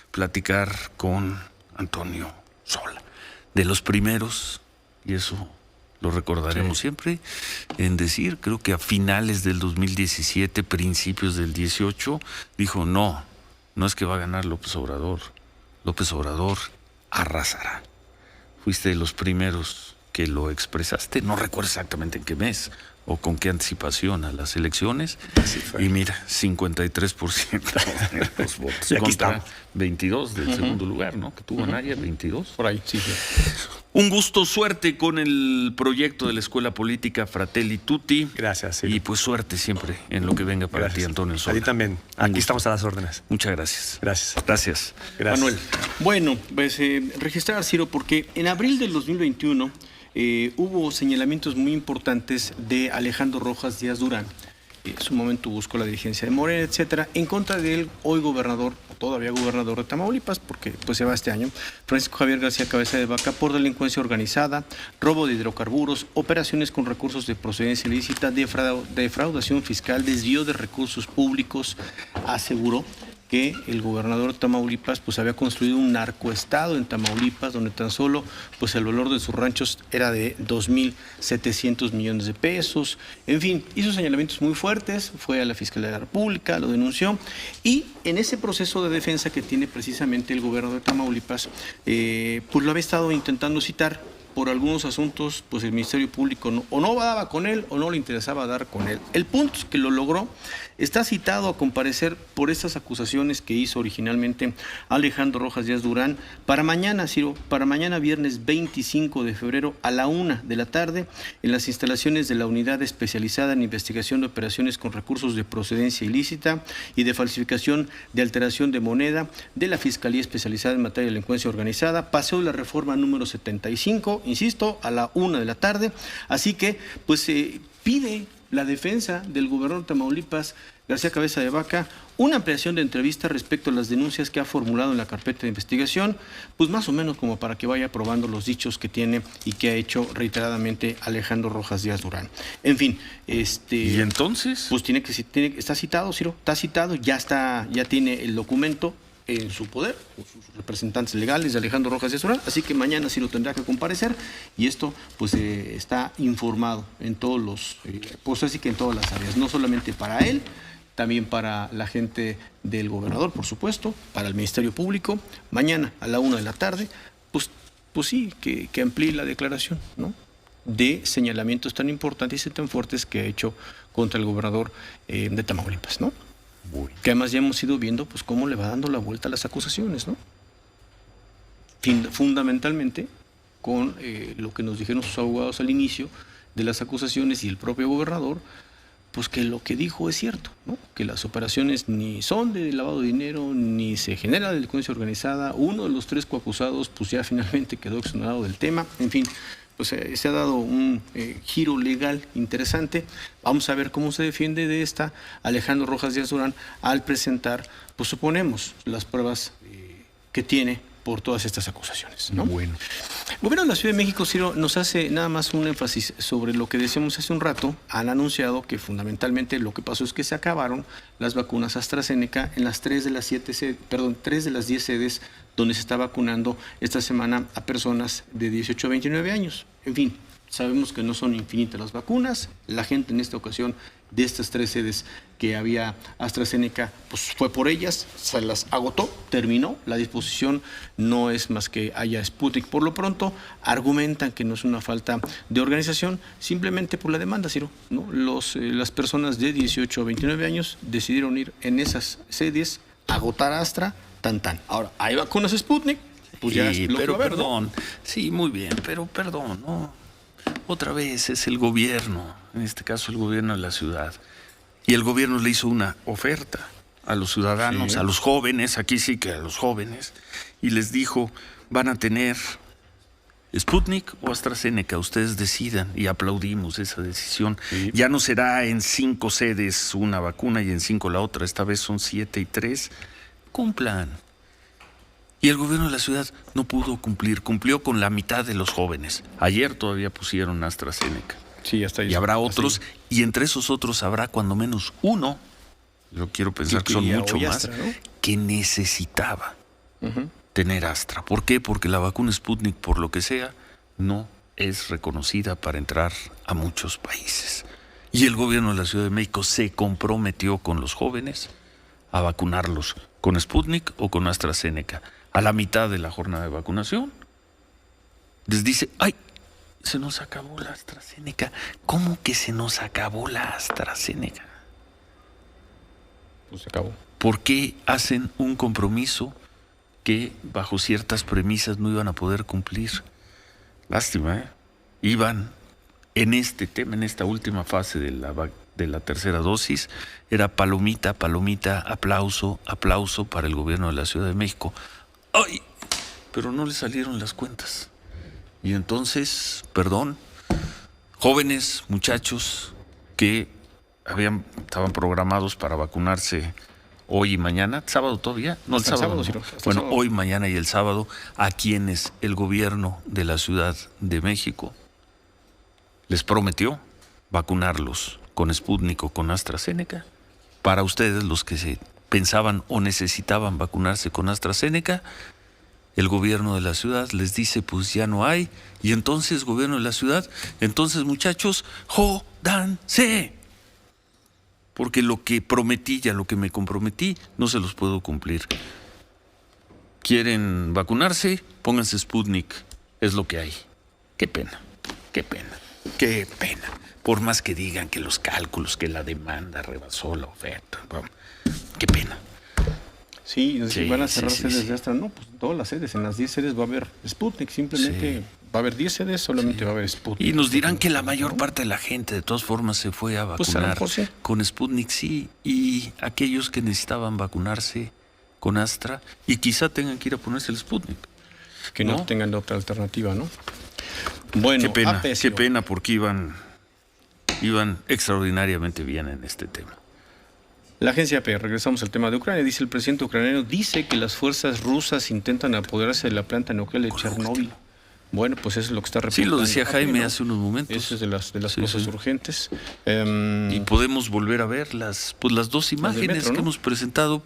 Speaker 2: platicar con Antonio Sola. De los primeros, y eso lo recordaremos siempre, en decir, creo que a finales del 2017, principios del 18, dijo, no es que va a ganar López Obrador. López Obrador arrasará. Fuiste de los primeros que lo expresaste, no recuerdo exactamente en qué mes o con qué anticipación a las elecciones.
Speaker 11: Así fue.
Speaker 2: Y mira, 53% de los votos.
Speaker 11: Y aquí
Speaker 2: contra
Speaker 11: estamos.
Speaker 2: 22 del segundo lugar, ¿no? Que tuvo Naya, 22.
Speaker 3: Por ahí, sí.
Speaker 2: Un gusto, suerte con el proyecto de la Escuela Política Fratelli Tutti.
Speaker 11: Gracias, sí.
Speaker 2: Y pues suerte siempre en lo que venga para ti, Antonio Sola.
Speaker 11: A ti también. Aquí estamos a las órdenes.
Speaker 2: Muchas gracias.
Speaker 11: Gracias.
Speaker 3: Manuel. Bueno, pues registrar, Ciro, porque en abril del 2021 hubo señalamientos muy importantes de Alejandro Rojas Díaz Durán. En su momento buscó la dirigencia de Morena, etcétera, en contra del hoy gobernador, o todavía gobernador de Tamaulipas, porque pues se va este año, Francisco Javier García Cabeza de Vaca, por delincuencia organizada, robo de hidrocarburos, operaciones con recursos de procedencia ilícita, defraudación fiscal, desvío de recursos públicos. Aseguró que el gobernador de Tamaulipas pues había construido un narcoestado en Tamaulipas, donde tan solo pues el valor de sus ranchos era de 2.700 millones de pesos. En fin, hizo señalamientos muy fuertes, fue a la Fiscalía de la República, lo denunció, y en ese proceso de defensa que tiene precisamente el gobernador de Tamaulipas, pues lo había estado intentando citar. Por algunos asuntos, pues el Ministerio Público no daba con él o no le interesaba dar con él. El punto es que lo logró. Está citado a comparecer por estas acusaciones que hizo originalmente Alejandro Rojas Díaz Durán para mañana, Ciro, para mañana viernes 25 de febrero a la 1 de la tarde en las instalaciones de la Unidad Especializada en Investigación de Operaciones con Recursos de Procedencia Ilícita y de Falsificación de Alteración de Moneda de la Fiscalía Especializada en Materia de Delincuencia Organizada, Paseo de la Reforma número 75, insisto, a la 1 de la tarde. Así que, pues, pide la defensa del gobernador de Tamaulipas, García Cabeza de Vaca, una ampliación de entrevista respecto a las denuncias que ha formulado en la carpeta de investigación, pues más o menos como para que vaya probando los dichos que tiene y que ha hecho reiteradamente Alejandro Rojas Díaz Durán. En fin,
Speaker 2: ¿y entonces?
Speaker 3: Pues está citado, Ciro, está citado, ya tiene el documento en su poder, con sus representantes legales de Alejandro Rojas Díaz Durán, así que mañana sí lo tendrá que comparecer, y esto pues está informado en todos los, pues así que en todas las áreas, no solamente para él, también para la gente del gobernador, por supuesto, para el Ministerio Público. Mañana a la 1 de la tarde, pues sí, que amplíe la declaración, ¿no?, de señalamientos tan importantes y tan fuertes que ha hecho contra el gobernador de Tamaulipas, ¿no? Que además ya hemos ido viendo pues cómo le va dando la vuelta a las acusaciones, ¿no? Fundamentalmente con lo que nos dijeron sus abogados al inicio de las acusaciones y el propio gobernador, pues que lo que dijo es cierto, ¿no? Que las operaciones ni son de lavado de dinero, ni se genera delincuencia organizada. Uno de los 3 coacusados, pues ya finalmente quedó exonerado del tema. En fin, pues se ha dado un giro legal interesante. Vamos a ver cómo se defiende de esta Alejandro Rojas Díaz Durán al presentar, pues suponemos, las pruebas que tiene por todas estas acusaciones, ¿no?
Speaker 2: Bueno.
Speaker 3: El gobierno de la Ciudad de México, Ciro, nos hace nada más un énfasis sobre lo que decíamos hace un rato. Han anunciado que fundamentalmente lo que pasó es que se acabaron las vacunas AstraZeneca en las 3 de las 10 sedes donde se está vacunando esta semana a personas de 18 a 29 años. En fin, sabemos que no son infinitas las vacunas. La gente en esta ocasión de estas 3 sedes que había AstraZeneca, pues fue por ellas, se las agotó, terminó. La disposición no es más que haya Sputnik. Por lo pronto, argumentan que no es una falta de organización, simplemente por la demanda, Ciro, ¿no? Las personas de 18 a 29 años decidieron ir en esas sedes, agotar Astra, tan. Ahora, hay vacunas Sputnik, pues
Speaker 2: sí,
Speaker 3: ya es lo
Speaker 2: pero
Speaker 3: que va a haber,
Speaker 2: perdón,
Speaker 3: ¿no?
Speaker 2: sí, muy bien, pero perdón, ¿no? Otra vez es el gobierno, en este caso el gobierno de la ciudad. Y el gobierno le hizo una oferta a los ciudadanos,
Speaker 3: sí,
Speaker 2: a los jóvenes, aquí sí que a los jóvenes, y les dijo, van a tener Sputnik o AstraZeneca, ustedes decidan, y aplaudimos esa decisión.
Speaker 3: Sí.
Speaker 2: Ya no será en 5 sedes una vacuna y en 5 la otra, esta vez son 7 y 3. Cumplan. Y el gobierno de la ciudad no pudo cumplir, cumplió con la mitad de los jóvenes. Ayer todavía pusieron AstraZeneca.
Speaker 3: Sí, hasta ahí.
Speaker 2: Y habrá otros, y entre esos otros habrá cuando menos uno, yo quiero pensar que son mucho más,
Speaker 3: Astra, ¿no?
Speaker 2: que necesitaba tener Astra. ¿Por qué? Porque la vacuna Sputnik, por lo que sea, no es reconocida para entrar a muchos países. Y el gobierno de la Ciudad de México se comprometió con los jóvenes a vacunarlos con Sputnik o con AstraZeneca. A la mitad de la jornada de vacunación les dice, ¡ay! Se nos acabó la AstraZeneca. ¿Cómo que se nos acabó la AstraZeneca?
Speaker 3: Pues se acabó.
Speaker 2: ¿Por qué hacen un compromiso que bajo ciertas premisas no iban a poder cumplir? Lástima, ¿eh? Iban en este tema, en esta última fase de la tercera dosis, era palomita, palomita, aplauso, aplauso para el gobierno de la Ciudad de México. ¡Ay! Pero no le salieron las cuentas. Y entonces, perdón, jóvenes, muchachos que estaban programados para vacunarse hoy y mañana, sábado todavía, no el sábado,
Speaker 3: sí,
Speaker 2: no. Bueno, sábado. Hoy, mañana y el sábado, a quienes el gobierno de la Ciudad de México les prometió vacunarlos con Sputnik o con AstraZeneca. Para ustedes, los que se pensaban o necesitaban vacunarse con AstraZeneca, el gobierno de la ciudad les dice, pues ya no hay. Y entonces, gobierno de la ciudad, entonces, muchachos, jódanse. Porque lo que prometí, ya lo que me comprometí, no se los puedo cumplir. ¿Quieren vacunarse? Pónganse Sputnik. Es lo que hay. Qué pena, qué pena, qué pena. Por más que digan que los cálculos, que la demanda rebasó la oferta. Qué pena.
Speaker 3: Sí, van a cerrar sedes
Speaker 2: sí.
Speaker 3: de Astra. No, pues todas las sedes, en las 10 sedes va a haber Sputnik, simplemente va a haber 10 sedes, solamente va a haber Sputnik.
Speaker 2: Y nos dirán que la mayor parte de la gente de todas formas se fue a vacunar con Sputnik, sí, y aquellos que necesitaban vacunarse con Astra y quizá tengan que ir a ponerse el Sputnik.
Speaker 3: Que no tengan otra alternativa, ¿no? Bueno,
Speaker 2: qué pena porque iban extraordinariamente bien en este tema.
Speaker 3: La agencia AP, regresamos al tema de Ucrania, dice el presidente ucraniano, dice que las fuerzas rusas intentan apoderarse de la planta nuclear de Chernóbil. Bueno, pues eso es lo que está reportando.
Speaker 2: Sí, lo decía Jaime hace unos momentos.
Speaker 3: Eso es de las cosas urgentes.
Speaker 2: Y podemos volver a ver las dos imágenes metro, ¿no? que hemos presentado,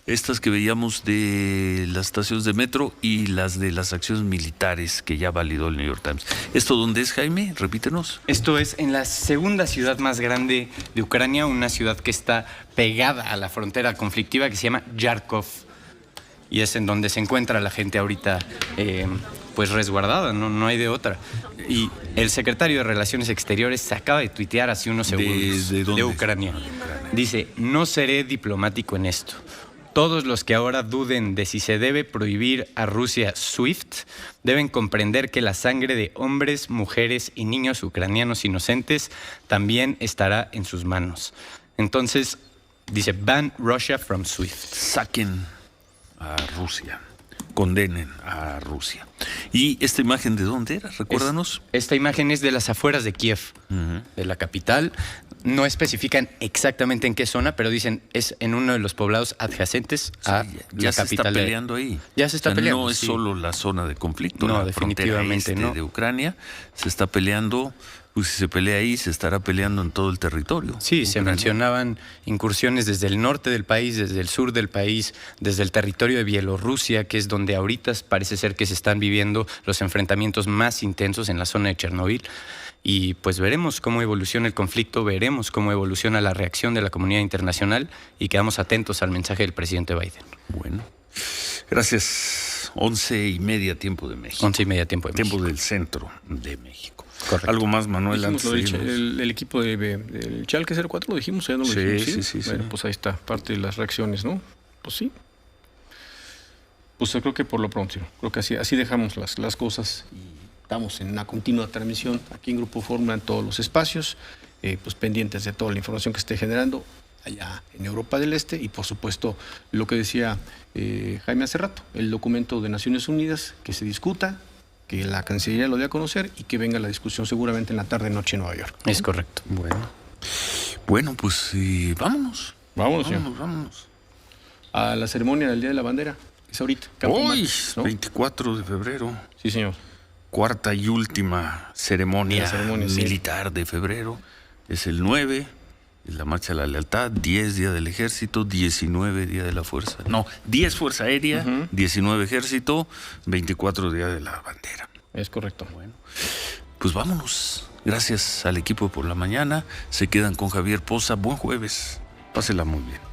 Speaker 2: estas que veíamos de las estaciones de metro y las de las acciones militares que ya validó el New York Times. ¿Esto dónde es, Jaime? Repítenos.
Speaker 5: Esto es en la segunda ciudad más grande de Ucrania, una ciudad que está pegada a la frontera conflictiva que se llama Yarkov. Y es en donde se encuentra la gente ahorita pues resguardada, no hay de otra. Y el secretario de Relaciones Exteriores se acaba de tuitear hace unos segundos
Speaker 2: ¿De
Speaker 5: Ucrania. Dice, no seré diplomático en esto. Todos los que ahora duden de si se debe prohibir a Rusia SWIFT deben comprender que la sangre de hombres, mujeres y niños ucranianos inocentes también estará en sus manos. Entonces, dice, ban Russia from SWIFT.
Speaker 2: Saquen a Rusia, condenen a Rusia. ¿Y esta imagen de dónde era? Recuérdanos.
Speaker 5: Esta imagen es de las afueras de Kiev, de la capital. No especifican exactamente en qué zona, pero dicen es en uno de los poblados adyacentes a
Speaker 2: ya
Speaker 5: la
Speaker 2: se
Speaker 5: capital.
Speaker 2: está peleando ahí.
Speaker 5: Ya se está peleando.
Speaker 2: No es solo la zona de conflicto,
Speaker 5: no,
Speaker 2: la
Speaker 5: definitivamente
Speaker 2: frontera este de Ucrania. Se está peleando, pues si se pelea ahí, se estará peleando en todo el territorio.
Speaker 5: Sí, se mencionaban incursiones desde el norte del país, desde el sur del país, desde el territorio de Bielorrusia, que es donde ahorita parece ser que se están viviendo los enfrentamientos más intensos en la zona de Chernobyl. Y pues veremos cómo evoluciona el conflicto, veremos cómo evoluciona la reacción de la comunidad internacional y quedamos atentos al mensaje del presidente Biden.
Speaker 2: Bueno, gracias. 11:30 tiempo de México.
Speaker 5: 11:30 tiempo de México.
Speaker 2: Tiempo del centro de México.
Speaker 5: Correcto.
Speaker 2: ¿Algo más, Manuel?
Speaker 3: Dijimos
Speaker 2: Antes
Speaker 3: lo
Speaker 2: de
Speaker 3: del
Speaker 2: irnos?
Speaker 3: el equipo del Schalke 04, lo dijimos, ya no lo dijimos.
Speaker 2: Sí.
Speaker 3: Bueno, pues ahí está, parte de las reacciones, ¿no? Pues sí. Pues yo creo que por lo pronto, sí. Creo que así dejamos las cosas y estamos en una continua transmisión aquí en Grupo Fórmula en todos los espacios, pues pendientes de toda la información que esté generando allá en Europa del Este y por supuesto lo que decía Jaime hace rato, el documento de Naciones Unidas que se discuta, que la Cancillería lo dé a conocer y que venga la discusión seguramente en la tarde-noche en Nueva York, ¿no?
Speaker 5: Es correcto.
Speaker 2: Bueno, pues vámonos. Vámonos.
Speaker 3: A la ceremonia del Día de la Bandera, es ahorita.
Speaker 2: Hoy,
Speaker 3: ¿no?
Speaker 2: 24 de febrero.
Speaker 3: Sí, señor.
Speaker 2: Cuarta y última ceremonia militar de febrero. Es el 9, es la Marcha de la Lealtad, 10 Día del Ejército, 19 Día de la Fuerza. No, 10 Fuerza Aérea, 19 Ejército, 24 Día de la Bandera.
Speaker 3: Es correcto.
Speaker 2: Bueno, pues vámonos. Gracias al equipo por la mañana. Se quedan con Javier Poza. Buen jueves. Pásela muy bien.